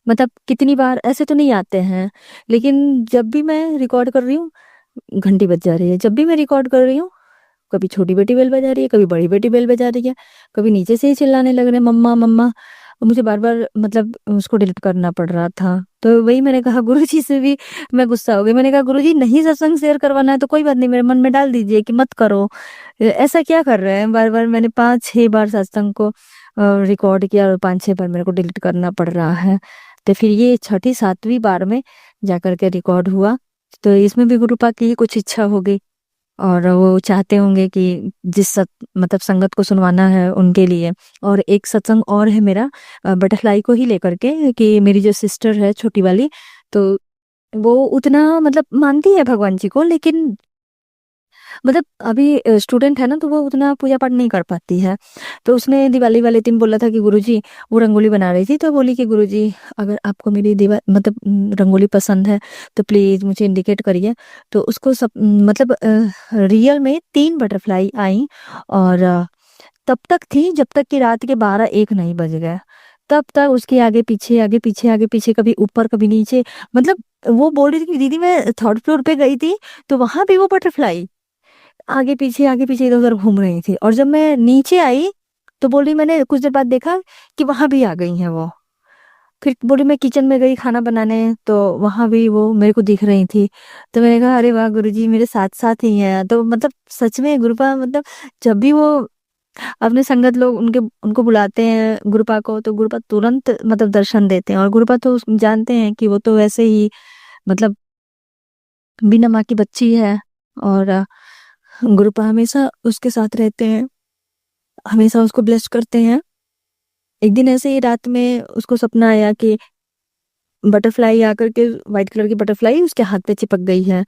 मतलब कितनी बार ऐसे तो नहीं आते हैं, लेकिन जब भी मैं रिकॉर्ड कर रही हूँ घंटी बज जा रही है, जब भी मैं रिकॉर्ड कर रही हूँ कभी छोटी बेटी बेल बजा रही है, कभी बड़ी बेटी बेल बजा रही है, कभी नीचे से ही चिल्लाने लग रहे हैं मम्मा मम्मा, और मुझे बार बार मतलब उसको डिलीट करना पड़ रहा था। तो वही मैंने कहा गुरुजी से भी मैं गुस्सा हो गई, मैंने कहा गुरुजी नहीं सत्संग शेयर करवाना है तो कोई बात नहीं, मेरे मन में डाल दीजिए कि मत करो, ऐसा क्या कर रहे हैं बार बार। मैंने 5-6 बार सत्संग को रिकॉर्ड किया और 5-6 बार मेरे को डिलीट करना पड़ रहा है। तो फिर ये छठी 7वीं बार में जाकर के रिकॉर्ड हुआ। तो इसमें भी गुरुपा की ही कुछ इच्छा हो गई, और वो चाहते होंगे कि मतलब संगत को सुनवाना है उनके लिए। और एक सत्संग और है मेरा बटरफ्लाई को ही लेकर के, कि मेरी जो सिस्टर है छोटी वाली, तो वो उतना मतलब मानती है भगवान जी को, लेकिन मतलब अभी स्टूडेंट है ना तो वो उतना पूजा पाठ नहीं कर पाती है। तो उसने दिवाली वाले दिन बोला था कि गुरुजी, वो रंगोली बना रही थी तो बोली कि गुरुजी अगर आपको मेरी मतलब रंगोली पसंद है तो प्लीज मुझे इंडिकेट करिए। तो उसको सब मतलब रियल में 3 बटरफ्लाई आई, और तब तक थी जब तक कि रात के 12-1 नहीं बज गए, तब तक उसके आगे पीछे आगे पीछे आगे पीछे, कभी ऊपर कभी नीचे। मतलब वो बोल रही थी कि दीदी मैं 3rd फ्लोर पे गई थी तो वहां भी वो बटरफ्लाई आगे पीछे इधर उधर घूम रही थी, और जब मैं नीचे आई तो बोल रही मैंने कुछ देर बाद देखा कि वहां भी आ गई हैं वो। फिर बोली मैं किचन में गई खाना बनाने तो वहां भी वो मेरे को दिख रही थी। तो मैंने कहा अरे वाह गुरुजी मेरे साथ साथ ही हैं। तो मतलब सच में गुरुपा मतलब जब भी वो अपने संगत लोग उनके उनको बुलाते हैं गुरुपा को, तो गुरुपा तुरंत मतलब दर्शन देते हैं। और गुरुपा तो जानते हैं कि वो तो वैसे ही मतलब बिना माँ की बच्ची है, और गुरुपा हमेशा उसके साथ रहते हैं, हमेशा उसको ब्लेस करते हैं। एक दिन ऐसे ही रात में उसको सपना आया कि बटरफ्लाई आकर के, व्हाइट कलर की बटरफ्लाई उसके हाथ पे चिपक गई है,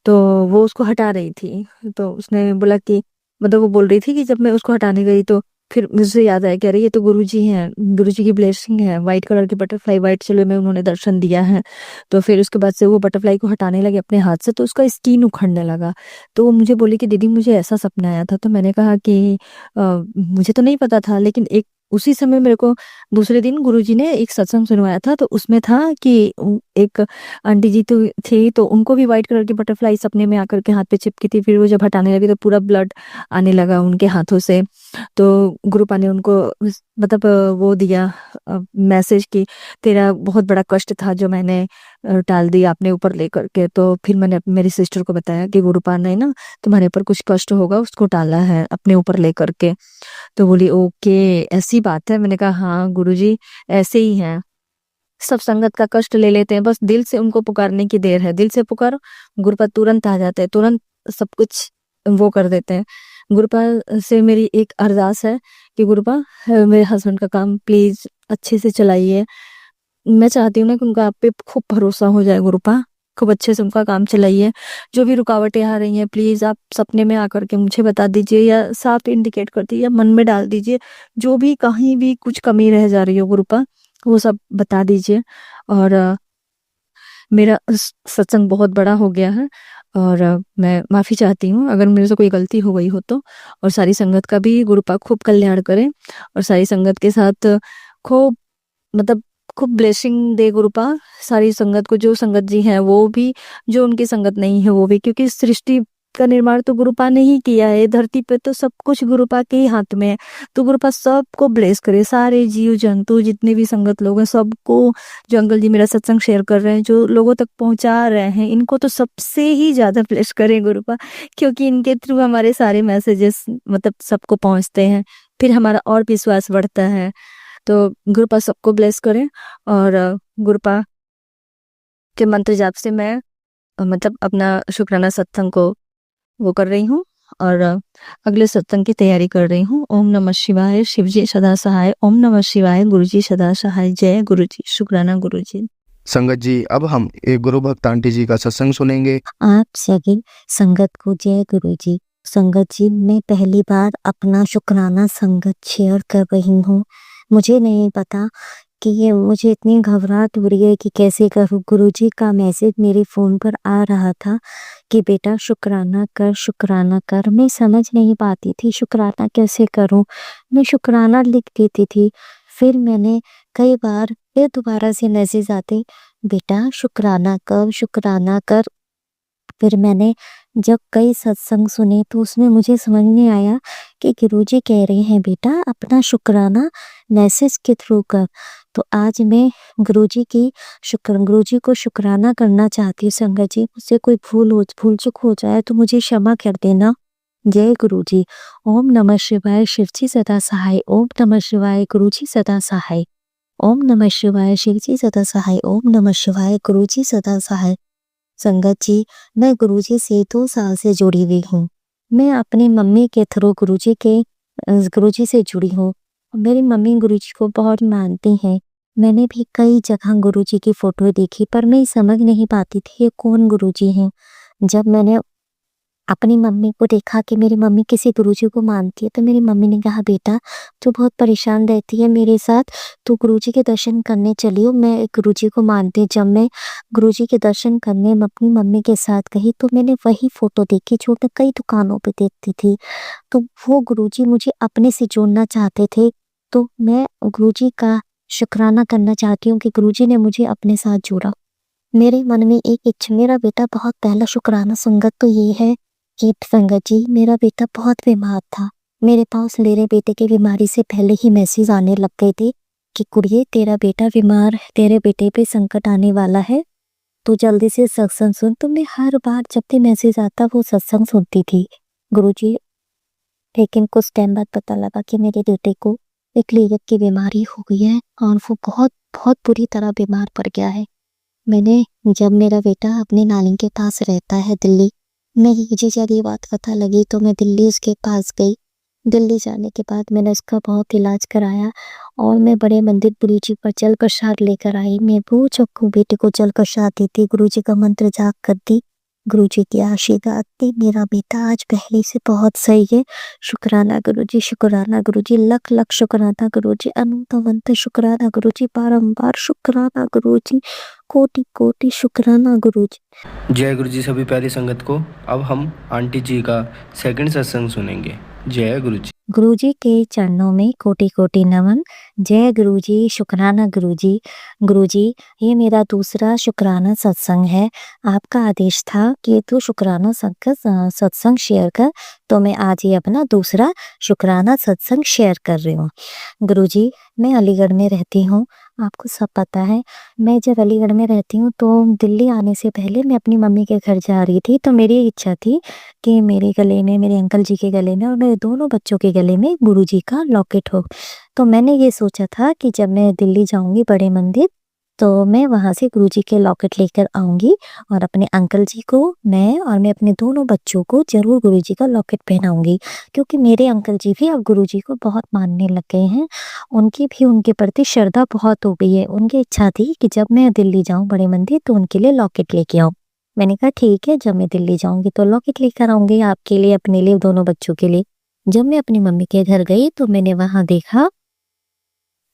तो वो उसको हटा रही थी। तो उसने बोला कि मतलब वो बोल रही थी कि जब मैं उसको हटाने गई तो फिर मुझे याद आया कि अरे ये तो गुरुजी हैं, गुरुजी की ब्लेसिंग है, व्हाइट कलर की बटरफ्लाई व्हाइट चलो में उन्होंने दर्शन दिया है। तो फिर उसके बाद से वो बटरफ्लाई को हटाने लगे अपने हाथ से तो उसका स्किन उखड़ने लगा। तो वो मुझे बोली कि दीदी मुझे ऐसा सपना आया था। तो मैंने कहा कि मुझे तो नहीं पता था, लेकिन एक उसी समय मेरे को दूसरे दिन गुरुजी ने एक सत्संग सुनवाया था, तो उसमें था कि एक आंटी जी तो थी, तो उनको भी व्हाइट कलर की बटरफ्लाई सपने में आकर के हाथ पे चिपकी थी। फिर वो जब हटाने लगी तो पूरा ब्लड आने लगा उनके हाथों से। तो गुरुपा ने उनको मतलब वो दिया मैसेज कि तेरा बहुत बड़ा कष्ट था जो मैंने टाल दिया अपने ऊपर लेकर के। तो फिर मैंने मेरी सिस्टर को बताया कि गुरुपा ने ना तुम्हारे ऊपर कुछ कष्ट होगा उसको टाला है अपने ऊपर लेकर के। तो बोली ओके ऐसी बात है। मैंने कहा हाँ गुरुजी ऐसे ही है, सब संगत का कष्ट ले लेते हैं, बस दिल से उनको पुकारने की देर है। दिल से पुकारो, गुरुपा तुरंत आ जाते हैं, तुरंत सब कुछ वो कर देते हैं। गुरुपा से मेरी एक अरदास है कि गुरुपा मेरे हस्बैंड का काम प्लीज अच्छे से चलाइए। मैं चाहती हूँ ना कि उनका आप पे खूब भरोसा हो जाए गुरुपा, खूब अच्छे से उनका काम चलाइए। जो भी रुकावटें आ रही हैं प्लीज आप सपने में आकर के मुझे बता दीजिए या साफ इंडिकेट कर दीजिए, मन में डाल दीजिए। जो भी कहीं भी कुछ कमी रह जा रही हो गुरुपा वो सब बता दीजिए। और मेरा सत्संग बहुत बड़ा हो गया है और मैं माफ़ी चाहती हूँ अगर मेरे से कोई गलती हो गई हो तो। और सारी संगत का भी गुरुपा खूब कल्याण करे और सारी संगत के साथ खूब मतलब खूब ब्लेसिंग दे गुरुपा सारी संगत को। जो संगत जी हैं वो भी, जो उनकी संगत नहीं है वो भी, क्योंकि सृष्टि का निर्माण तो गुरुपा ने ही किया है। धरती पे तो सब कुछ गुरुपा के ही हाथ में है। तो गुरुपा सबको ब्लेस करे, सारे जीव जंतु जितने भी संगत लोग हैं सबको। जो अंकल जी मेरा सत्संग शेयर कर रहे हैं, जो लोगों तक पहुंचा रहे हैं, इनको तो सबसे ही ज्यादा ब्लेस करे गुरुपा, क्योंकि इनके थ्रू हमारे सारे मैसेजेस मतलब सबको पहुंचते हैं, फिर हमारा और विश्वास बढ़ता है। तो गुरुपा सबको ब्लेस करें। और गुरुपा के मंत्र जाप से मैं मतलब अपना शुक्राना सत्संग को वो कर रही हूँ और अगले सत्संग की तैयारी कर रही हूँ। ओम नमः शिवाय, शिवजी सदा सहाय। ओम नमः शिवाय, गुरुजी सदा सहाय। जय गुरुजी, शुक्राना गुरुजी। संगत जी अब हम एक गुरु भक्त आंटी जी का सत्संग सुनेंगे। आप सभी संगत को जय गुरु जी। संगत जी मैं पहली बार अपना शुक्राना संगत शेयर कर रही हूँ। मुझे नहीं पता कि ये मुझे इतनी घबराहट हो रही है कि कैसे करूँ। गुरुजी का मैसेज मेरे फ़ोन पर आ रहा था कि बेटा शुक्राना कर, शुक्राना कर। मैं समझ नहीं पाती थी शुक्राना कैसे करूँ। मैं शुक्राना लिख देती थी, फिर मैंने कई बार फिर दोबारा से मैसेज आते बेटा शुक्राना कर, शुक्राना कर। फिर मैंने जब कई सत्संग सुने तो उसमें मुझे समझ में आया कि गुरुजी कह रहे हैं बेटा अपना शुक्राना मैसेज के थ्रू कर। तो आज मैं गुरुजी को शुक्राना करना चाहती हूँ। संगत जी मुझसे कोई भूल चूक हो जाए तो मुझे क्षमा कर देना। जय गुरुजी। ओम नमः शिवाय, शिवजी सदा सहाय। ओम नमः शिवाय, गुरुजी सदा सहाय। ओम नमः शिवाय, शिवजी सदा सहाय। ओम नमः शिवाय, गुरुजी सदा सहाय। संगत जी मैं गुरुजी से 2 साल से जुड़ी हुई हूँ। मैं अपनी मम्मी के थ्रू गुरुजी से जुड़ी हूँ। मेरी मम्मी गुरुजी को बहुत मानती हैं। मैंने भी कई जगह गुरुजी की फोटो देखी पर मैं समझ नहीं पाती थी ये कौन गुरुजी हैं। जब मैंने अपनी मम्मी को देखा कि मेरी मम्मी किसी गुरुजी को मानती है तो मेरी मम्मी ने कहा बेटा तू बहुत परेशान रहती है मेरे साथ, तू गुरुजी के दर्शन करने चलियो, मैं एक गुरुजी को मानती हूँ। जब मैं गुरुजी के दर्शन करने अपनी मम्मी के साथ गई तो मैंने वही फोटो देखी जो मैं कई दुकानों पे देखती थी। तो वो गुरुजी मुझे अपने से जोड़ना चाहते थे। तो मैं गुरुजी का शुक्राना करना चाहती हूँ कि गुरुजी ने मुझे अपने साथ जोड़ा। मेरे मन में एक इच्छा, मेरा बेटा बहुत पहला शुक्राना संगत तो ये है कि संगत जी मेरा बेटा बहुत बीमार था। मेरे पास मेरे बेटे की बीमारी से पहले ही मैसेज आने लग गए थे कि कुड़िए तेरा बेटा बीमार है, तेरे बेटे पे संकट आने वाला है, तो जल्दी से सत्संग सुन। तो मैं हर बार जब भी मैसेज आता वो सत्संग सुनती थी गुरुजी। लेकिन कुछ टाइम बाद पता लगा कि मेरे बेटे को एक लीवर की बीमारी हो गई है और वो बहुत बहुत बुरी तरह बीमार पड़ गया है। जब मेरा बेटा अपनी नानी के पास रहता है दिल्ली, मुझे जब ये बात पता लगी तो मैं दिल्ली उसके पास गई। दिल्ली जाने के बाद मैंने उसका बहुत इलाज कराया और मैं बड़े मंदिर गुरुजी पर जल प्रसाद लेकर आई। मैं वो चक्कू बेटे को जल प्रसाद देती, गुरुजी का मंत्र जाप करती, गुरुजी की आशीर्वाद थी। मेरा बेटा आज पहले से बहुत सही है। शुक्राना गुरुजी, शुक्राना गुरुजी, लख लख शुक्राना गुरुजी, अनंत अनंत शुक्राना गुरुजी, बारंबार शुक्राना गुरुजी, कोटि कोटि शुक्राना गुरुजी। जय गुरु जी सभी प्यारी संगत को। अब हम आंटी जी का सेकंड सत्संग सुनेंगे। जय गुरु जी। गुरुजी के चरणों में कोटि-कोटि नमन। जय गुरुजी, शुकराना गुरुजी। गुरुजी, ये मेरा दूसरा शुकराना सत्संग है। आपका आदेश था कि तू शुकराना सत्संग शेयर कर, तो मैं आज ये अपना दूसरा शुकराना सत्संग शेयर कर रही हूँ। गुरुजी, मैं अलीगढ़ में रहती हूँ, आपको सब पता है। मैं जब अलीगढ़ में रहती हूँ तो दिल्ली आने से पहले मैं अपनी मम्मी के घर जा रही थी, तो मेरी इच्छा थी कि मेरे गले में, मेरे अंकल जी के गले में और मेरे दोनों बच्चों के गले में गुरुजी का लॉकेट हो। तो मैंने ये सोचा था कि जब मैं दिल्ली जाऊँगी बड़े मंदिर, तो मैं वहाँ से गुरुजी के लॉकेट लेकर आऊँगी और अपने अंकल जी को, मैं और मैं अपने दोनों बच्चों को ज़रूर गुरुजी का लॉकेट पहनाऊँगी। क्योंकि मेरे अंकल जी भी अब गुरुजी को बहुत मानने लग गए हैं। उनकी भी उनके प्रति श्रद्धा बहुत हो गई है। उनकी इच्छा थी कि जब मैं दिल्ली जाऊँ बड़े मंदिर तो उनके लिए लॉकेट लेके आऊँ। मैंने कहा ठीक है, जब मैं दिल्ली जाऊँगी तो लॉकेट लेकर आऊँगी आपके लिए, अपने लिए, दोनों बच्चों के लिए। जब मैं अपनी मम्मी के घर गई तो मैंने वहाँ देखा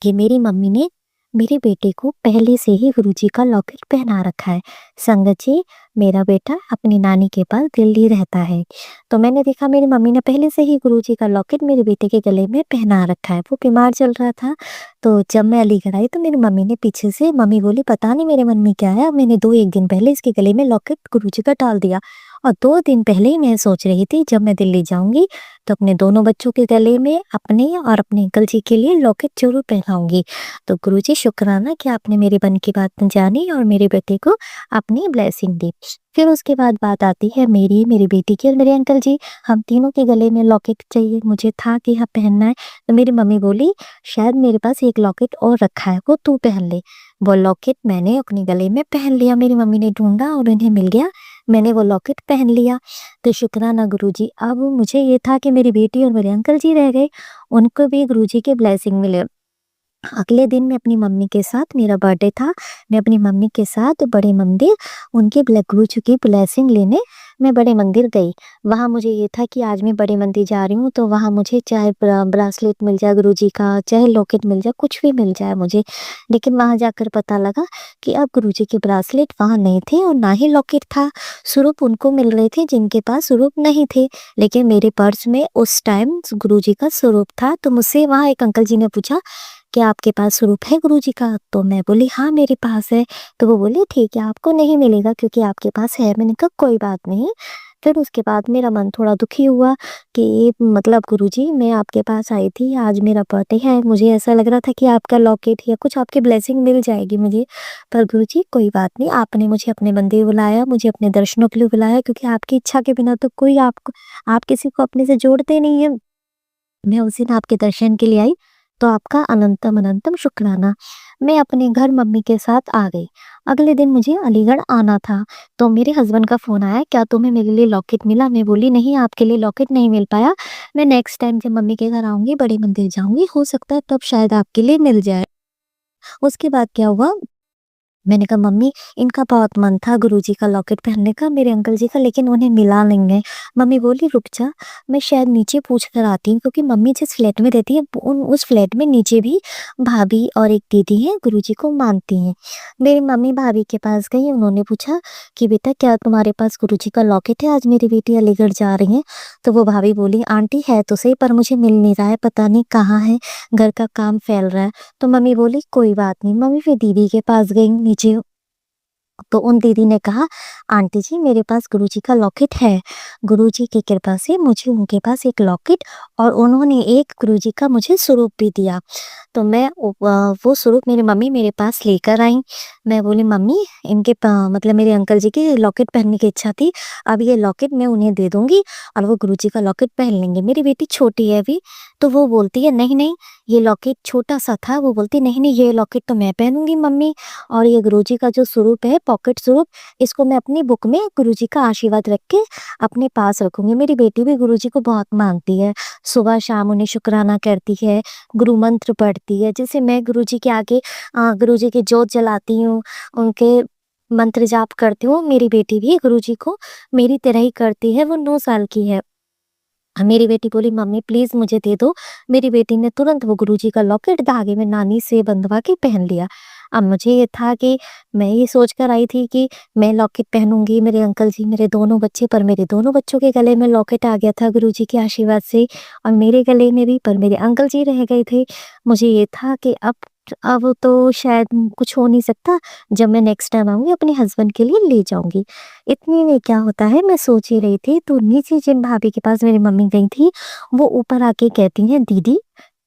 कि मेरी मम्मी ने मेरे बेटे को पहले से ही गुरुजी का लॉकेट पहना रखा है। संगत जी, मेरा बेटा अपनी नानी के पास दिल्ली रहता है। तो मैंने देखा मेरी मम्मी ने पहले से ही गुरुजी का लॉकेट मेरे बेटे के गले में पहना रखा है। वो बीमार चल रहा था, तो जब मैं अलीगढ़ आई तो मेरी मम्मी ने पीछे से, मम्मी बोली पता नहीं मेरे मन में क्या है, मैंने 1 दिन पहले इसके गले में लॉकेट गुरुजी का डाल दिया। और 2 दिन पहले ही मैं सोच रही थी जब मैं दिल्ली जाऊँगी तो अपने दोनों बच्चों के गले में, अपने और अपने अंकल जी के लिए लॉकेट ज़रूर पहनाऊँगी। तो गुरुजी, शुक्राना कि आपने मेरे मन की बात जानी और मेरे बेटे को अपनी ब्लेसिंग दी। फिर उसके बाद बात आती है मेरी, मेरी बेटी की और मेरे अंकल जी। हम तीनों के गले में लॉकेट चाहिए, मुझे था कि हाँ पहनना है। तो मेरी मम्मी बोली शायद मेरे पास एक लॉकेट और रखा है, वो तू पहन ले। वो लॉकेट मैंने अपने गले में पहन लिया, मेरी मम्मी ने ढूंढा और उन्हें मिल गया, मैंने वो लॉकेट पहन लिया। तो शुक्राना गुरुजी। अब मुझे ये था कि मेरी बेटी और मेरे अंकल जी रह गए, उनको भी गुरुजी के ब्लेसिंग मिले। अगले दिन मैं अपनी मम्मी के साथ, मेरा बर्थडे था, मैं अपनी मम्मी के साथ बड़े मंदिर उनके गुरुजी की ब्लेसिंग लेने मैं बड़े मंदिर गई। वहाँ मुझे ये था कि आज मैं बड़े मंदिर जा रही हूँ तो वहाँ मुझे चाहे ब्रासलेट मिल जाए गुरुजी का, चाहे लॉकेट मिल जाए, कुछ भी मिल जाए मुझे। लेकिन वहाँ जाकर पता लगा कि अब गुरुजी के ब्रासलेट वहाँ नहीं थे और ना ही लॉकेट था। स्वरूप उनको मिल रहे थे जिनके पास स्वरूप नहीं थे, लेकिन मेरे पर्स में उस टाइम गुरुजी का स्वरूप था। तो मुझसे वहाँ एक अंकल जी ने पूछा क्या आपके पास स्वरूप है गुरुजी का? तो मैं बोली हाँ मेरे पास है। तो वो बोले ठीक है, आपको नहीं मिलेगा क्योंकि आपके पास है। मैंने कहा कोई बात नहीं। फिर उसके बाद मेरा मन थोड़ा दुखी हुआ कि मतलब गुरुजी, मैं आपके पास आई थी, आज मेरा बर्थडे है, मुझे ऐसा लग रहा था कि आपका लॉकेट या कुछ आपकी ब्लेसिंग मिल जाएगी मुझे। पर गुरुजी कोई बात नहीं, आपने मुझे अपने मंदिर बुलाया, मुझे अपने दर्शनों के लिए बुलाया, क्योंकि आपकी इच्छा के बिना तो कोई आपको, आप किसी को अपने से जोड़ते नहीं है। मैं उस दिन आपके दर्शन के लिए आई, तो आपका अनंतम अनंतम शुक्राना। मैं अपने घर मम्मी के साथ आ गई। अगले दिन मुझे अलीगढ़ आना था, तो मेरे हस्बैंड का फ़ोन आया, क्या तुम्हें मेरे लिए लॉकेट मिला? मैं बोली नहीं, आपके लिए लॉकेट नहीं मिल पाया। मैं नेक्स्ट टाइम जब मम्मी के घर आऊँगी, बड़े मंदिर जाऊँगी, हो सकता है तब शायद आपके लिए मिल जाए। उसके बाद क्या हुआ, मैंने कहा मम्मी, इनका बहुत मन था गुरुजी का लॉकेट पहनने का, मेरे अंकल जी का, लेकिन उन्हें मिला नहीं है। मम्मी बोली रुक जा, मैं शायद नीचे पूछ कर आती हूँ, क्योंकि मम्मी जिस फ्लैट में रहती है उस फ्लैट में नीचे भी भाभी और एक दीदी है, गुरुजी को मानती हैं। मेरी मम्मी भाभी के पास गई, उन्होंने पूछा कि बेटा क्या तुम्हारे पास गुरुजी का लॉकेट है, आज मेरी बेटी अलीगढ़ जा रही है। तो वो भाभी बोली आंटी है तो सही, पर मुझे मिल नहीं रहा है, पता नहीं कहाँ है, घर का काम फैल रहा है। तो मम्मी बोली कोई बात नहीं। मम्मी फिर दीदी के पास गई नीचे, तो उन दीदी ने कहा आंटी जी मेरे पास गुरुजी का लॉकेट है, गुरुजी की कृपा से मुझे उनके पास एक लॉकेट और उन्होंने एक गुरुजी का मुझे स्वरूप भी दिया। तो मैं वो स्वरूप मेरी मम्मी मेरे पास लेकर आई। मैं बोली मम्मी, इनके मतलब मेरे अंकल जी की लॉकेट पहनने की इच्छा थी, अब ये लॉकेट मैं उन्हें दे दूंगी और वो गुरुजी का लॉकेट पहन लेंगे। मेरी बेटी छोटी है अभी, तो वो बोलती है नहीं नहीं, ये लॉकेट छोटा सा था, वो बोलती नहीं नहीं ये लॉकेट तो मैं पहनूंगी मम्मी, और ये गुरुजी का जो स्वरूप है पॉकेट स्वरूप, इसको मैं अपनी बुक में गुरुजी का आशीर्वाद रख के अपने पास रखूंगी। मेरी बेटी भी गुरुजी को बहुत मानती है, सुबह शाम उन्हें शुक्राना करती है, गुरु मंत्र पढ़ती है। जैसे मैं गुरुजी के आगे गुरुजी की जोत जलाती हूँ, उनके मंत्र जाप करती हूँ, मेरी बेटी भी गुरुजी को मेरी तरह ही करती है। वो 9 साल की है। मेरी बेटी बोली मम्मी प्लीज मुझे दे दो। मेरी बेटी ने तुरंत वो गुरुजी का लॉकेट धागे में नानी से बंधवा के पहन लिया। अब मुझे ये था कि मैं ये सोच कर आई थी कि मैं लॉकेट पहनूँगी, मेरे अंकल जी, मेरे दोनों बच्चे, पर मेरे दोनों बच्चों के गले में लॉकेट आ गया था गुरुजी के आशीर्वाद से और मेरे गले में भी, पर मेरे अंकल जी रह गए थे। मुझे ये था कि अब तो शायद कुछ हो नहीं सकता, जब मैं नेक्स्ट टाइम आऊँगी अपने हस्बैंड के लिए ले जाऊँगी। इतने में क्या होता है, मैं सोच ही रही थी तो नीचे जिन भाभी के पास मेरी मम्मी गई थी, वो ऊपर आके कहती हैं, दीदी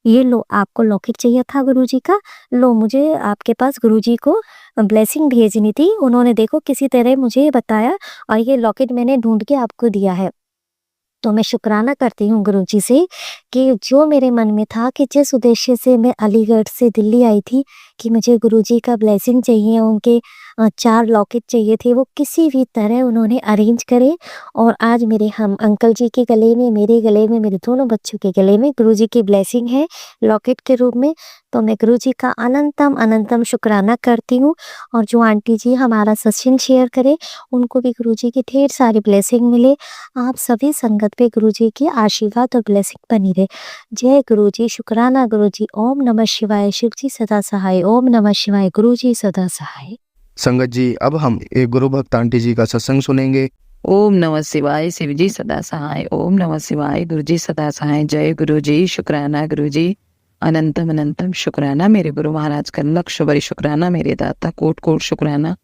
ये लो, आपको लॉकेट चाहिए था गुरुजी का, लो मुझे आपके पास गुरुजी को ब्लेसिंग भेजनी थी, उन्होंने देखो किसी तरह मुझे बताया और ये लॉकेट मैंने ढूँढ के आपको दिया है। तो मैं शुक्राना करती हूँ गुरुजी से कि जो मेरे मन में था कि जिस उद्देश्य से मैं अलीगढ़ से दिल्ली आई थी कि मुझे गुरुजी का ब्लेसिंग चाहिए, उनके 4 लॉकेट चाहिए थे, वो किसी भी तरह उन्होंने अरेंज करे और आज मेरे हम अंकल जी के गले में, मेरे गले में, मेरे दोनों बच्चों के गले में गुरुजी की ब्लेसिंग है लॉकेट के रूप में। तो मैं गुरुजी का अनंतम शुक्राना करती हूँ और जो आंटी जी हमारा सत्संग शेयर करे, उनको भी गुरुजी की ढेर सारी ब्लेसिंग मिले। आप सभी संगत पे गुरुजी की आशीर्वाद और ब्लेसिंग बनी रहे। जय गुरुजी, शुक्राना गुरुजी, ओम नमः शिवाय, शिव जी सदा सहाय, ओम नमः शिवाय, गुरुजी सदा सहाय। संगत जी, अब हम एक गुरु भक्त आंटी जी का सत्संग सुनेंगे। ओम नमः शिवाय, शिव जी सदा सहाय, ओम नमः शिवाय, गुरु जी सदा सहाय। जय गुरु जी, शुक्राना गुरु जी, अनंतम शुक्राना मेरे गुरु महाराज का, लक्ष बड़ी शुक्राना मेरे दाता, कोट शुक्राना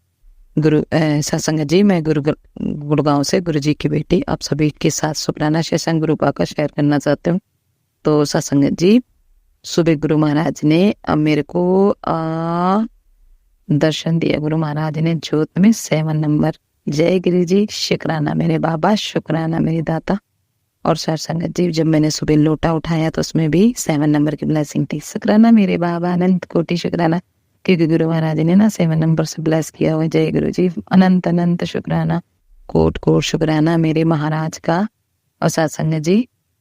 गुरु सत्संग जी। मैं गुड़गांव से गुरु जी की बेटी आप सभी के साथ शुक्राना सत्संग गुरु का शेयर करना चाहती हूँ। तो सत्संग जी, सुबह गुरु महाराज ने मेरे को दर्शन दिया। गुरु महाराज ने ज्योत में 7 नंबर। जय गुरु जी, शुक्राना मेरे बाबा, शुक्राना मेरे दाता। और सत्संग जी, जब मैंने सुबह लोटा उठाया तो उसमें भी 7 नंबर की ब्लेसिंग थी। शुक्राना मेरे बाबा, अनंत कोटि शुक्राना, क्योंकि गुरु महाराज ने ना 7 नंबर से ब्लेस किया हुआ। जय गुरु जी, अनंत शुक्राना, कोट शुक्राना मेरे महाराज का। और सत्संग जी,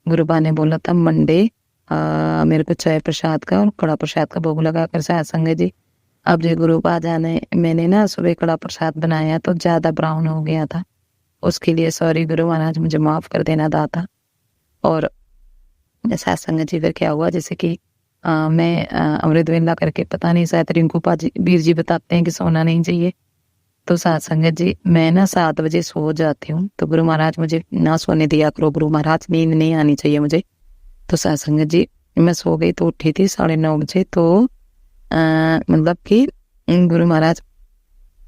गुरुबा ने बोला था मंडे मेरे को चाय प्रसाद का और कड़ा प्रसाद का भोग लगा कर सत्संग जी। अब जो गुरुबा जाने, मैंने ना सुबह कड़ा प्रसाद बनाया तो ज्यादा ब्राउन हो गया था, उसके लिए सॉरी गुरु महाराज, मुझे माफ कर देना दाता। और सत्संग जी फिर क्या हुआ, जैसे कि मैं अमृत वेला करके, पता नहीं शायद रिंकू बीर जी बताते हैं कि सोना नहीं चाहिए। तो सत्संग जी, मैं ना 7 बजे सो जाती हूँ, तो गुरु महाराज मुझे ना सोने दिया करो, गुरु महाराज नींद नहीं आनी चाहिए मुझे। तो सत्संग जी, मैं सो गई तो उठी थी 9:30 बजे। तो मतलब कि गुरु महाराज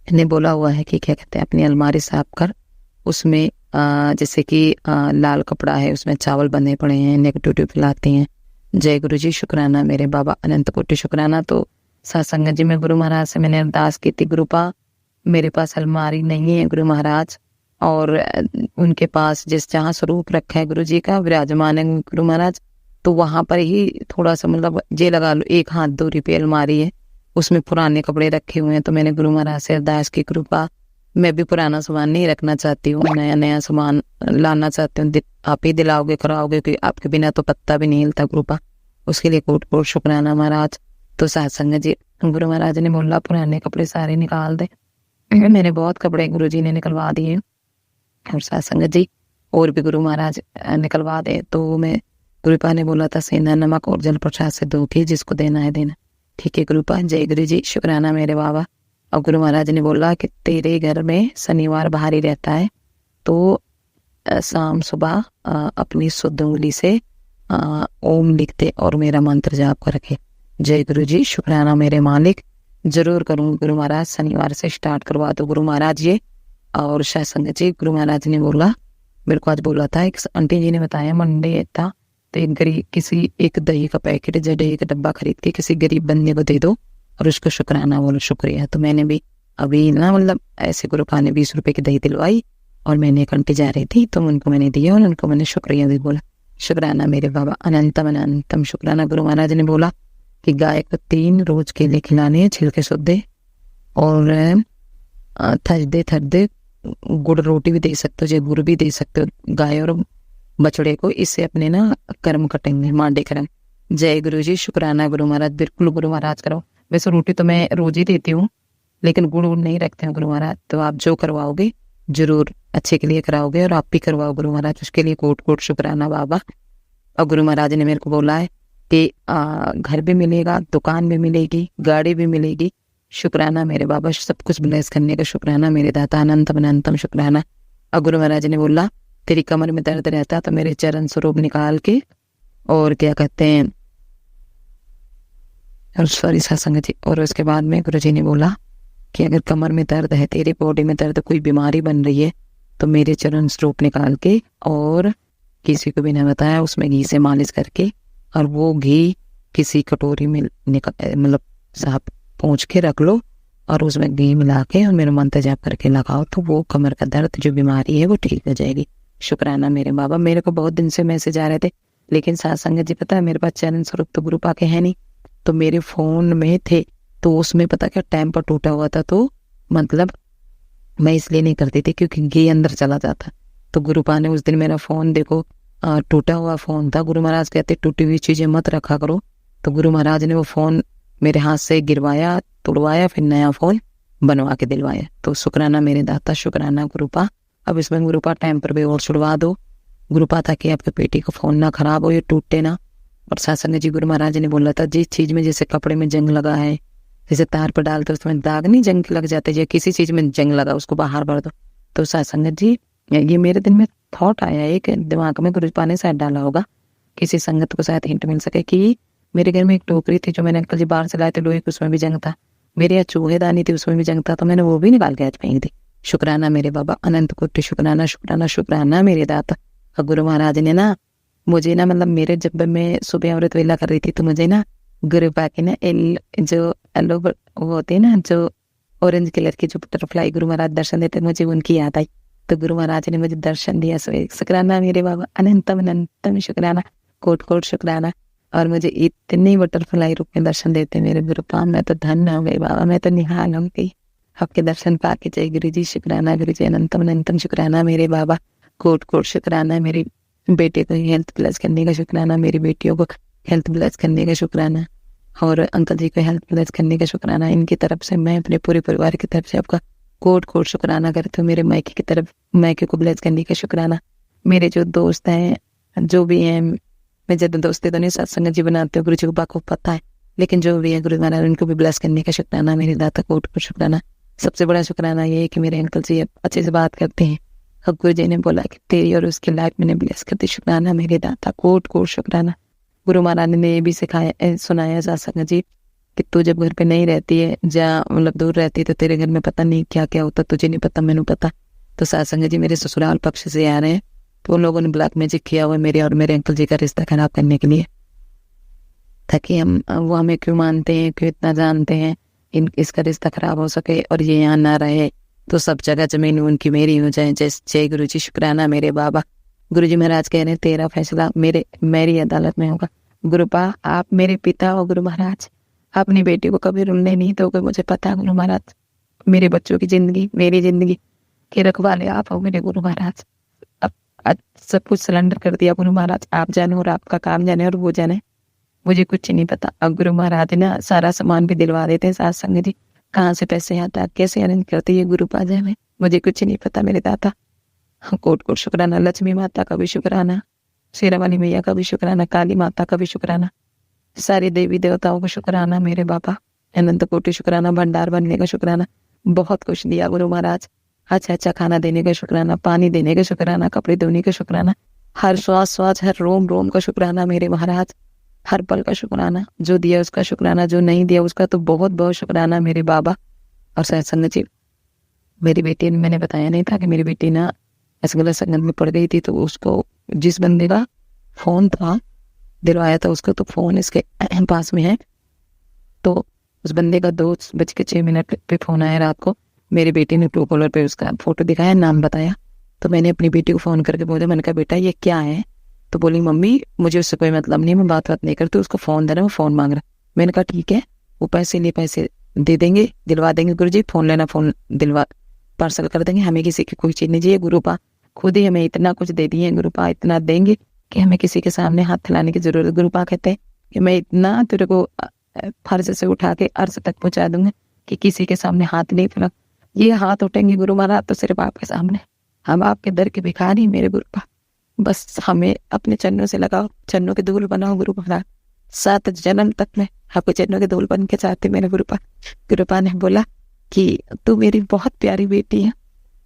ने बोला हुआ है कि क्या कहते हैं, अपनी अलमारी साफ कर, उसमें जैसे कि लाल कपड़ा है, उसमें चावल बंधे पड़े हैं, नेगेटिविटी फैलाती हैं। जय गुरु जी, शुक्राना मेरे बाबा, अनंत कोटि शुक्राना। तो सत्संग जी, में गुरु महाराज से मैंने अरदास की थी, गुरुपा मेरे पास अलमारी नहीं है गुरु महाराज, और उनके पास जिस जहाँ स्वरूप रखा है गुरु जी का, विराजमान है गुरु महाराज, तो वहां पर ही थोड़ा सा मतलब जे लगा लो 1 हाथ दूरी पे अलमारी है, उसमें पुराने कपड़े रखे हुए हैं। तो मैंने गुरु महाराज से अरदास की, कृपा मैं भी पुराना सामान नहीं रखना चाहती हूँ, नया सामान लाना चाहती हूँ, आप ही दिलाओगे कराओगे, क्योंकि आपके बिना तो पत्ता भी नहीं हिलता कृपा, उसके लिए कोट शुक्राना महाराज। तो सत्संग जी, गुरु महाराज ने बोला पुराने कपड़े सारे निकाल दे। मैंने बहुत कपड़े गुरु जी ने निकलवा दिए, और सत्संग जी और भी गुरु महाराज निकलवा दे। तो मैं गुरुपा ने बोला था सेना नमक और जल प्रसाद से दो की, जिसको देना है देना। ठीक है गुरुपा, जय गुरु जी, शुक्राना मेरे बाबा। और गुरु महाराज ने बोला कि तेरे घर में शनिवार भारी रहता है, तो शाम सुबह अपनी शुद्ध उंगली से ओम लिखते और मेरा मंत्र जाप कर रखे। जय गुरु जी, शुक्राना मेरे मालिक, जरूर करूँगी गुरु महाराज, शनिवार से स्टार्ट करवा दो गुरु महाराज ये। और सत्संग जी, गुरु महाराज ने बोला, मेरे को आज बोला था, एक आंटी जी ने बताया मंडे था, तो एक दही का पैकेट या दही का डब्बा खरीद के किसी गरीब बंदे को दे दो और उसको शुक्राना बोलो, शुक्रिया। तो मैंने भी अभी ना मतलब ऐसे गुरुपा ने 20 रुपए की दही दिलवाई, और मैंने एक आंटी जा रही थी तो उनको मैंने दिया और उनको मैंने शुक्रिया भी बोला। शुक्राना मेरे बाबा, अनंतम शुक्राना। गुरु महाराज ने बोला कि गाय को 3 रोज केले खिलाने, छिलके शुद्धे, और थर्सडे गुड़ रोटी भी दे सकते हो, जो गुड़ भी दे सकते हो गाय और बछड़े को, इससे अपने ना कर्म कटेंगे, मांडे कर्म। जय गुरु जी, शुक्राना गुरु महाराज, बिल्कुल गुरु महाराज करो। वैसे रोटी तो मैं रोज ही देती हूँ, लेकिन गुड़ नहीं रखते हैं गुरु महाराज, तो आप जो करवाओगे जरूर अच्छे के लिए कराओगे, और आप भी करवाओ गुरु महाराज, उसके लिए कोट शुक्राना बाबा। और गुरु महाराज ने मेरे को बोला है कि घर भी मिलेगा, दुकान भी मिलेगी, गाड़ी भी मिलेगी, शुक्राना मेरे बाबा, सब कुछ ब्लेस करने का शुक्राना मेरे दाता, अनंतम अनंतम शुक्राना। और गुरु महाराज ने बोला तेरी कमर में दर्द रहता तो मेरे चरण स्वरूप निकाल के और क्या कहते हैं, और सॉरी सत्संग जी, और उसके बाद में गुरु जी ने बोला कि अगर कमर में दर्द है, तेरी बॉडी में दर्द, कोई बीमारी बन रही है, तो मेरे चरण स्वरूप निकाल के और किसी को भी नहीं बताया उसमें घी से मालिश करके, और वो घी किसी कटोरी में मतलब साफ पोंछ के रख लो और उसमें घी मिला के और मेरा मंत्र जाप करके लगाओ, तो वो कमर का दर्द जो बीमारी है वो ठीक हो जाएगी। शुक्राना मेरे बाबा। मेरे को बहुत दिन से मैसेज आ रहे थे, लेकिन साथ संगत जी पता है मेरे पास चरण स्वरूप तो गुरु पाके है नहीं, तो मेरे फोन में थे, तो उसमें पता क्या टेम्पर टूटा हुआ था, तो मतलब मैं इसलिए नहीं करती थी क्योंकि घी अंदर चला जाता। तो गुरुपा ने उस दिन मेरा फोन देखो टूटा हुआ फोन था, गुरु महाराज कहते टूटी हुई चीजें मत रखा करो, तो गुरु महाराज ने वो फोन मेरे हाथ से गिरवाया, तोड़वाया, फिर नया फोन बनवा के दिलवाया। तो शुक्राना मेरे दाता, शुक्राना गुरुपा। अब इसमें गुरुपा टेम्पर भी और छुड़वा दो गुरुपा, ताकि आपके पेटी का फोन ना खराब हो, ये टूटे ना। और सासंग जी गुरु महाराज ने बोला था जिस चीज में जैसे कपड़े में जंग लगा है, जैसे तार पर डालते उसमें दाग नहीं जंग लग जाते, या किसी चीज में जंग लगा उसको बाहर भर दो। तो सासंग जी ये मेरे दिन में थॉट आया, एक दिमाग में गुरुपा ने शायद डाला होगा, किसी संगत को शायद हिंट मिल सके कि मेरे घर में एक टोकरी थी जो मैंने अंकल जी बाहर से लाए थे लोहे की, उसमें भी जंग था, मेरे यहाँ चूहेदानी थी उसमें भी जंग था, तो मैंने वो भी निकाल के आज फेंक दी। शुक्राना मेरे बाबा, अनंत कोटि शुक्राना, शुक्राना शुक्राना मेरे दाता। और गुरु महाराज ने ना मुझे ना मतलब मेरे जब मैं सुबह अमृत वेला कर रही थी तो मुझे ना गुरु पाके ना जो येलो वो होते हैं ना, जो ऑरेंज कलर की जो बटरफ्लाई गुरु महाराज दर्शन देते, मुझे उनकी याद आई। तो गुरु महाराज ने मुझे दर्शन दिया, शुक्राना मेरे बाबा, अनंतम अनंतम शुक्राना, कोट कोट शुक्राना। और मुझे इतने बटरफ्लाई रूप में दर्शन देते मेरे गुरुपा, मैं तो धन्य हो गई बाबा, मैं तो निहाल हो गई आपके दर्शन पाके। जय गुरु जी, शुक्राना गुरु जी, अनंतम अनंतम शुक्राना मेरे बाबा, कोट कोट शुक्राना। मेरे बेटे को हेल्थ प्लस करने का शुक्राना, मेरी बेटियों को हेल्थ प्लस करने का शुक्राना, और अंकल जी को हेल्थ प्लस करने का शुक्राना। इनकी तरफ से मैं अपने पूरे परिवार की तरफ से आपका कोट कोट शुक्राना करते हूँ। मेरे मायके की तरफ मायके को ब्लेस करने का शुक्राना। मेरे जो दोस्त हैं जो भी हैं, मैं ज्यादा दोस्ती तो नहीं सत्संग जी बनाते हो, गुरु जी को बाखूब पता है, लेकिन जो भी है गुरु महाराज उनको भी ब्लेस करने का शुक्राना मेरे दाता, कोट कोट शुक्राना। सबसे बड़ा शुक्राना ये है कि मेरे अंकल जी अच्छे से बात करते हैं, और गुरु जी ने बोला कि तेरी और उसकी लाइफ में ब्लेस करते, शुक्राना मेरे दाता, कोट कोट शुक्राना। गुरु महाराज ने ये भी सिखाया सुनाया सत्संग जी कि तू जब घर पे नहीं रहती है, जहाँ मतलब दूर रहती है, तो तेरे घर में पता नहीं क्या क्या होता, तुझे नहीं पता मैंने पता। तो सत्संग जी मेरे ससुराल पक्ष से आ रहे हैं, तो उन लोगों ने ब्लैक मैजिक किया हुआ है मेरे और मेरे अंकल जी का रिश्ता खराब करने के लिए, ताकि वो हमें क्यों मानते हैं, क्यों इतना जानते हैं, इसका रिश्ता खराब हो सके और ये यहाँ ना रहे, तो सब जगह जमीन उनकी मेरी हो जाए। जय गुरु जी, शुक्राना मेरे बाबा। गुरु जी महाराज कह रहे हैं तेरा फैसला मेरी अदालत में होगा। गुरुपा आप मेरे पिता हो गुरु महाराज, अपनी बेटी को कभी रुलने नहीं दोगे, मुझे पता है गुरु महाराज। मेरे बच्चों की जिंदगी, मेरी जिंदगी के रखवाले आप हो मेरे गुरु महाराज। अब सब कुछ सिलेंडर कर दिया गुरु महाराज, आप जाने और आपका काम जाने और वो जाने, मुझे कुछ नहीं पता। अब गुरु महाराज ना सारा सामान भी दिलवा देते हैं साथ संग जी, कहाँ से पैसे आता कैसे अरेंज करते ये गुरु पा जाए, मुझे कुछ नहीं पता मेरे दाता। कोट कोट शुक्राना, लक्ष्मी माता का भी शुक्राना, शेरा वाली मैया का भी शुक्राना, काली माता का भी शुक्राना, सारे देवी देवताओं को शुक्राना मेरे बाबा, अनंत कोटि शुक्राना। भंडार बनने का शुक्राना, बहुत कुछ दिया गुरु महाराज, अच्छा अच्छा खाना देने का शुक्राना, पानी देने का शुक्राना, कपड़े धोने का शुक्राना, हर श्वास हर रोम रोम का शुक्राना मेरे महाराज, हर पल का शुक्राना, जो दिया उसका शुक्राना, जो नहीं दिया उसका तो बहुत बहुत शुक्राना मेरे बाबा। और सत्संग जी मेरी बेटी ने, मैंने बताया नहीं था कि मेरी बेटी ना ऐसे गलत संगत में पड़ गई थी, तो उसको जिस बंदे का फोन था दिलवाया था उसको, तो फोन इसके पास में है, तो उस बंदे का 2:06 पे फोन आया रात को, मेरी बेटी ने ट्रू कॉलर पे उसका फोटो दिखाया, नाम बताया, तो मैंने अपनी बेटी को फोन करके बोला, मैंने कहा बेटा ये क्या है, तो बोली मम्मी मुझे उससे कोई मतलब नहीं, मैं बात नहीं करती, उसको फोन देना, वो फोन मांग रहा। मैंने कहा ठीक है, वो पैसे दे देंगे, दिलवा देंगे गुरु जी, फोन लेना, फोन दिलवा पार्सल कर देंगे, हमें किसी की कोई चीज नहीं चाहिए। गुरुपा खुद ही हमें इतना कुछ दे दिए, गुरुपा इतना देंगे कि हमें किसी के सामने हाथ फैलाने की जरूरत। गुरुपा कहते हैं कि मैं इतना तेरे को फर्ज से उठा के अर्श तक पहुंचा दूंगा कि किसी के सामने हाथ नहीं फैला। ये हाथ उठेंगे गुरु महाराज तो सिर्फ आपके सामने, हम आपके दर के भिखारी मेरे गुरुपा, बस हमें अपने चरणों से लगाओ, चरणों के धूल बनाओ गुरु महाराज, 7 जन्म तक में आपको चरणों के धूल बन के चाहती मेरे गुरुपा। गुरुपा ने बोला कि तू मेरी बहुत प्यारी बेटी है,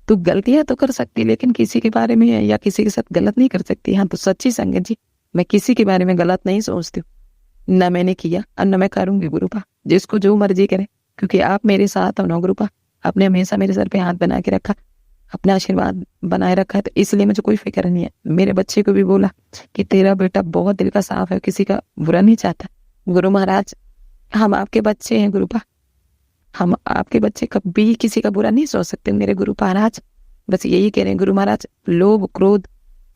तू गलतियां तो कर सकती लेकिन किसी के बारे में या किसी के साथ गलत नहीं कर सकती। हाँ तो सच्ची संगत जी, मैं किसी के बारे में गलत नहीं सोचती हूँ, न मैंने किया और न मैं करूंगी गुरुपा, जिसको जो मर्जी करे, क्योंकि आप मेरे साथ हो ना गुरुपा। आपने हमेशा मेरे सर पे हाथ बना के रखा, अपना आशीर्वाद बनाए रखा है, तो इसलिए मुझे कोई फिक्र नहीं है। मेरे बच्चे को भी बोला कि तेरा बेटा बहुत दिल का साफ है, किसी का बुरा नहीं चाहता। गुरु महाराज, हम आपके बच्चे हैं गुरुपा, हम आपके बच्चे कभी किसी का बुरा नहीं सोच सकते मेरे गुरु महाराज। बस यही कह रहे हैं गुरु महाराज, लोभ क्रोध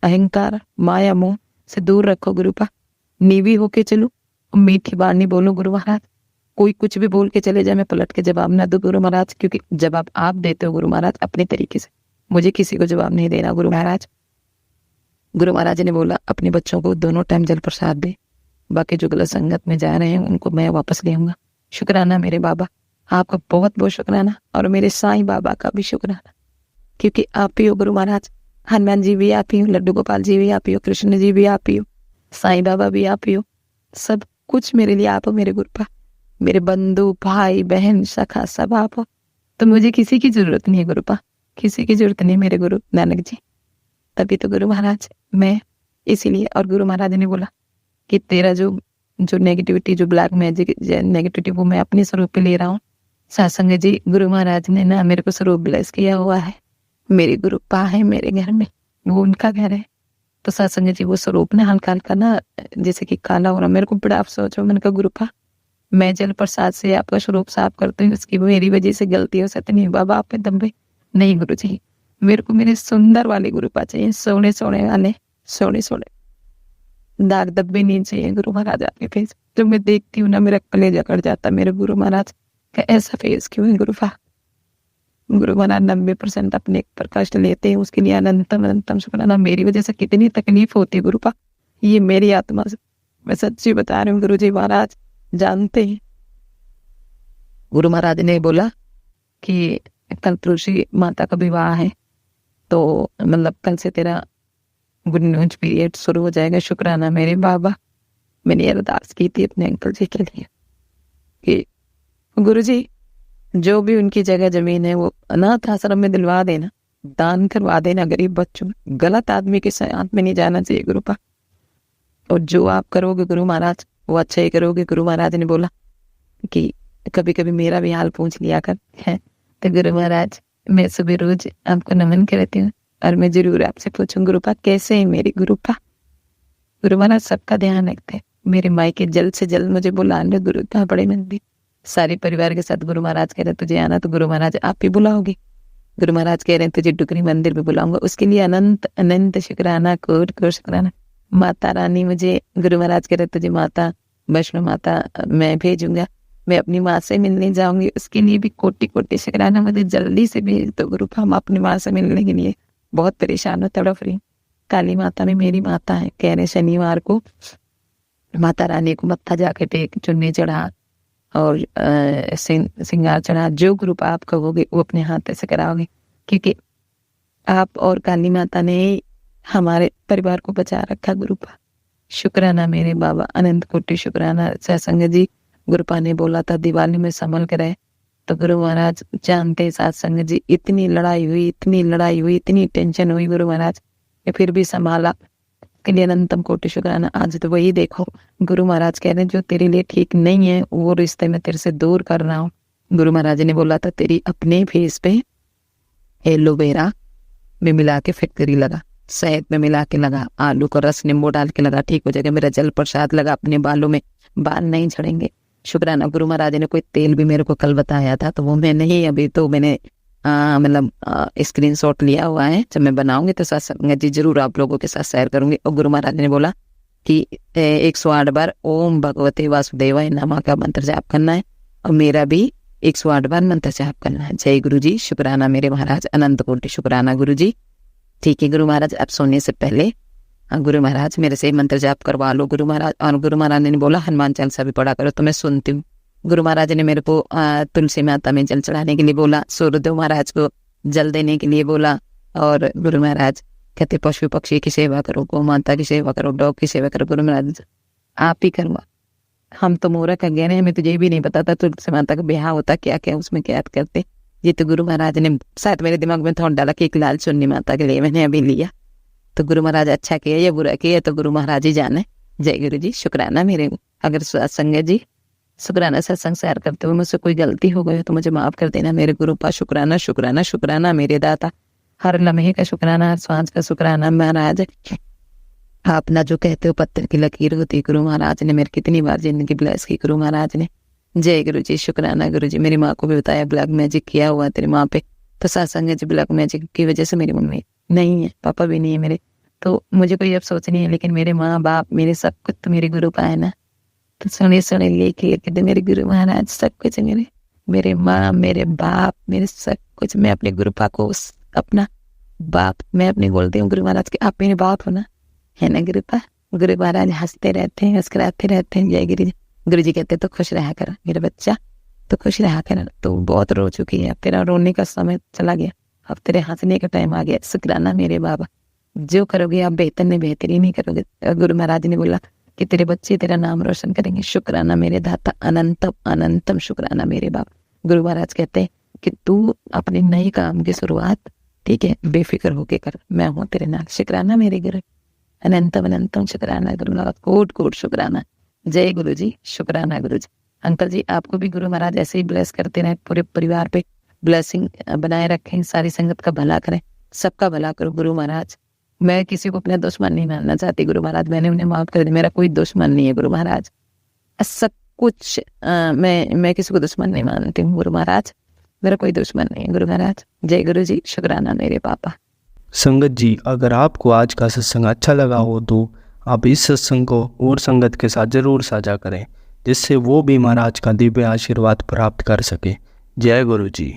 अहंकार माया मोह से दूर रखो गुरुपा, नीवी होके चलो, मीठी बात नहीं बोलो गुरु महाराज। कोई कुछ भी बोल के चले जाए, मैं पलट के जवाब ना दूं गुरु महाराज, क्योंकि जवाब आप देते हो गुरु महाराज अपने तरीके से, मुझे किसी को जवाब नहीं देना गुरु महाराज। गुरु महाराज ने बोला अपने बच्चों को दोनों टाइम जल प्रसाद दे, बाकी जो गलत संगत में जा रहे हैं उनको मैं वापस ले आऊंगा। शुक्राना मेरे बाबा, आपका बहुत बहुत शुक्राना, और मेरे साईं बाबा का भी शुक्राना, क्योंकि आप ही हो गुरु महाराज। हनुमान जी भी आप ही हो, लड्डू गोपाल जी भी आप ही हो, कृष्ण जी भी आप ही हो, साईं बाबा भी आप ही हो, सब कुछ मेरे लिए आप हो मेरे गुरुपा। मेरे बंधु भाई बहन सखा सब आप हो, तो मुझे किसी की जरूरत नहीं है गुरुपा, किसी की जरूरत नहीं मेरे गुरु नानक जी। तभी तो गुरु महाराज मैं, इसीलिए। और गुरु महाराज ने बोला कि तेरा जो नेगेटिविटी, जो ब्लैक मैजिक नेगेटिविटी, वो मैं अपने स्वरूप पे ले रहा हूँ। सत्संग जी, गुरु महाराज ने ना मेरे को स्वरूप ब्लेस किया हुआ है, मेरी गुरुपा है मेरे घर में, वो उनका घर है। तो सत्संग जी वो स्वरूप ना हल्का हल्का ना जैसे कि काला हो रहा, मेरे को बड़ा अफसोस हो। मैंने कहा गुरुपा, मैं जल प्रसाद से आपका स्वरूप साफ करती हूँ, उसकी मेरी वजह से गलती हो सकती नहीं बाबा, आप पे दम पे नहीं गुरु जी, मेरे को मेरे सुंदर वाले गुरुपा चाहिए, सोने सोने वाले, सोने सोने दाग धब्बे नहीं चाहिए गुरु महाराज आपके फेस। जब मैं देखती हूँ ना मेरा कलेजा कट जाता मेरे गुरु महाराज का, ऐसा फेस क्यों है गुरुपा। गुरु महाराज 90% अपने पर कष्ट लेते हैं, उसके लिए अनंतम अनंतम शुक्राना। मेरी वजह से कितनी तकलीफ होती है गुरुपा, ये मेरी आत्मा से मैं सच्ची बता रही हूँ गुरु जी महाराज जानते हैं। गुरु महाराज ने बोला कि कल तुलसी माता का विवाह है, तो मतलब कल से तेरा गुड न्यूज पीरियड शुरू हो जाएगा। शुक्राना मेरे बाबा, मैंने अरदास की थी अपने अंकल जी के लिए कि गुरु जी जो भी उनकी जगह जमीन है वो अनाथ आश्रम में दिलवा देना, दान करवा देना गरीब बच्चों में, गलत आदमी के साथ में नहीं जाना चाहिए गुरुपा। और जो आप करोगे गुरु महाराज वो अच्छा ही करोगे। गुरु महाराज ने बोला कि कभी कभी मेरा भी हाल पूछ लिया कर है, तो गुरु महाराज मैं सुबह रोज आपको नमन करती हूँ और मैं जरूर आपसे पूछूं गुरुपा कैसे है मेरी गुरुपा। गुरु महाराज सबका ध्यान रखते हैं, मेरे माई के जल्द से जल्द मुझे बुलाने गुरु का बड़े मंदिर, सारे परिवार के साथ। गुरु महाराज कह रहे तुझे आना, तो गुरु महाराज आप भी बुलाओगे। गुरु महाराज कह रहे हैं तुझे डुकरी मंदिर भी बुलाऊंगा, उसके लिए अनंत अनंत शुक्राना, कोट कोट शुक्राना। माता रानी मुझे, गुरु महाराज कह रहे तुझे माता वैष्णो माता मैं भेजूंगा, मैं अपनी माँ से मिलने जाऊंगी, उसके लिए भी कोटि कोटि शुक्राना। मुझे जल्दी से भेज दो गुरु, हम अपनी माँ से मिलने के लिए बहुत परेशान हो, तड़प रही। काली माता में मेरी माता है, कह रहे शनिवार को माता रानी को मत्था जाके टेक, चुन्नी चढ़ा और सिंगार चढ़ा, जो ग्रुप आप कहोगे वो अपने हाथ से कराओगे, क्योंकि आप और काली माता ने हमारे परिवार को बचा रखा गुरुपा। शुक्राना मेरे बाबा, अनंत कोटि शुक्राना। सत्संग जी गुरुपा ने बोला था दिवाली में संभल कर रहे, तो गुरु महाराज जानते सत्संग जी इतनी लड़ाई हुई, इतनी लड़ाई हुई, इतनी टेंशन हुई गुरु महाराज, फिर भी संभाला, के लिए अनंतम कोटि शुक्राना। आज तो वही देखो गुरु महाराज कह रहे हैं जो तेरे लिए ठीक नहीं है वो रिश्ते में तेरे से दूर कर रहा हूँ। गुरु महाराज ने बोला था तेरी अपने फेस पे एलोवेरा में मिला के फिटकरी लगा, शहद में मिला के लगा, आलू का रस नींबू डाल के लगा, ठीक हो जाएगा। मेरा जल प्रसाद लगा, अपने बालों में बाल नहीं झड़ेंगे। शुक्राना। गुरु महाराज ने कोई तेल भी मेरे को कल बताया था, तो वो मैं नहीं, अभी तो मैंने मतलब स्क्रीनशॉट लिया हुआ है, जब मैं बनाऊंगी तो सत्संग जी जरूर आप लोगों के साथ शेयर करूंगी। और गुरु महाराज ने बोला कि 108 बार ओम भगवते वासुदेवाय नमः का मंत्र जाप करना है, और मेरा भी 108 बार मंत्र जाप करना है। जय गुरु जी, शुक्राना मेरे महाराज, अनंत कोटि शुक्राना गुरु जी। ठीक है गुरु महाराज, अब सोने से पहले गुरु महाराज मेरे से मंत्र जाप करवा लो गुरु महाराज। और गुरु महाराज ने बोला हनुमान चालीसा भी पढ़ा करो, तो मैं सुनती हूँ। गुरु महाराज ने मेरे को तुलसी माता में जल चढ़ाने के लिए बोला, सूर्यदेव महाराज को जल देने के लिए बोला, और गुरु महाराज कहते पशु पक्षी की सेवा करो, गौ माता की सेवा करो, डॉग की सेवा करो। गुरु महाराज आप ही करवा, हम तो मूर्ख गए हैं, हमें तुझे भी नहीं पता था तुलसी माता का ब्याह होता क्या क्या उसमें क्या करते। ये तो गुरु महाराज ने शायद मेरे दिमाग में थोड़ा डाला कि एक लाल चुन्नी माता के लिए मैंने अभी लिया। तो गुरु महाराज अच्छा किया या बुरा किया तो गुरु महाराज ही जाने। जय गुरु जी, शुक्राना मेरे। अगर सत्संग जी शुक्राना सत्संग शेयर करते हुए मुझसे कोई गलती हो गई तो मुझे माफ कर देना मेरे गुरु पास। शुक्राना शुक्राना शुक्राना मेरे दाता, हर लम्हे का शुक्राना, हर सांस का शुक्राना। महाराज आप ना जो कहते हो पत्थर की लकीर होती, गुरु महाराज ने मेरी कितनी बार जिंदगी ब्लेस की गुरु महाराज ने। जय गुरु जी, शुक्राना गुरु जी। मेरी माँ को भी बताया ब्लैक मैजिक किया हुआ तेरी माँ पे, तो सत्संग जी ब्लैक मैजिक की वजह से मेरी मम्मी नहीं है, पापा भी नहीं है मेरे, तो मुझे कोई अफसोस नहीं है। लेकिन मेरे माँ बाप मेरे सब कुछ तो मेरे गुरु पाए ना, तो सुने सुने लेके दे मेरे गुरु महाराज सब कुछ है मेरे माँ मेरे बाप मेरे सब कुछ। मैं अपने गुरु पा को अपना बाप मैं अपने बोलती हूँ गुरु महाराज के आप मेरे बाप हो ना, है ना गुरु पा। गुरु महाराज हंसते रहते हैं, मुस्कुराते रहते हैं। जय गुरु जी। गुरु जी कहते तो खुश रहा कर मेरा बच्चा, तो खुश रहा कर। तो बहुत रो चुकी है, तेरा रोने का समय चला गया, अब तेरे हंसने का टाइम आ गया। शुक्राना मेरे बाबा, जो करोगे आप बेहतर नहीं बेहतरी नहीं करोगे। गुरु महाराज ने बोला कि तेरे बच्चे तेरा नाम रोशन करेंगे। शुक्राना मेरे दाता, अनंतम अनंतम शुक्राना मेरे बाप। गुरु महाराज कहते हैं कि तू अपने नए काम की शुरुआत ठीक है बेफिक्र होके कर, मैं हूँ तेरे नाल। शुक्राना मेरे गुरु, अनंतम अनंतम शुक्राना गुरु महाराज, कोट कोट शुक्राना। जय गुरु जी, शुक्राना गुरु जी। अंकल जी आपको भी गुरु महाराज ऐसे ही ब्लेस करते रहे, पूरे परिवार पे ब्लेसिंग बनाए रखें, सारी संगत का भला करें, सबका भला करो गुरु महाराज। मैं किसी को अपना दुश्मन नहीं मानना चाहती गुरु महाराज, मैंने उन्हें माफ कर दिया, मेरा कोई दुश्मन नहीं है गुरु महाराज। सब कुछ मैं किसी को दुश्मन नहीं मानती हूँ गुरु महाराज, मेरा कोई दुश्मन नहीं है गुरु महाराज। जय गुरु जी, शुक्राना मेरे पापा। संगत जी, अगर आपको आज का सत्संग अच्छा लगा हो तो आप इस सत्संग को और संगत के साथ ज़रूर साझा करें, जिससे वो भी महाराज का दिव्य आशीर्वाद प्राप्त कर सके। जय गुरु जी।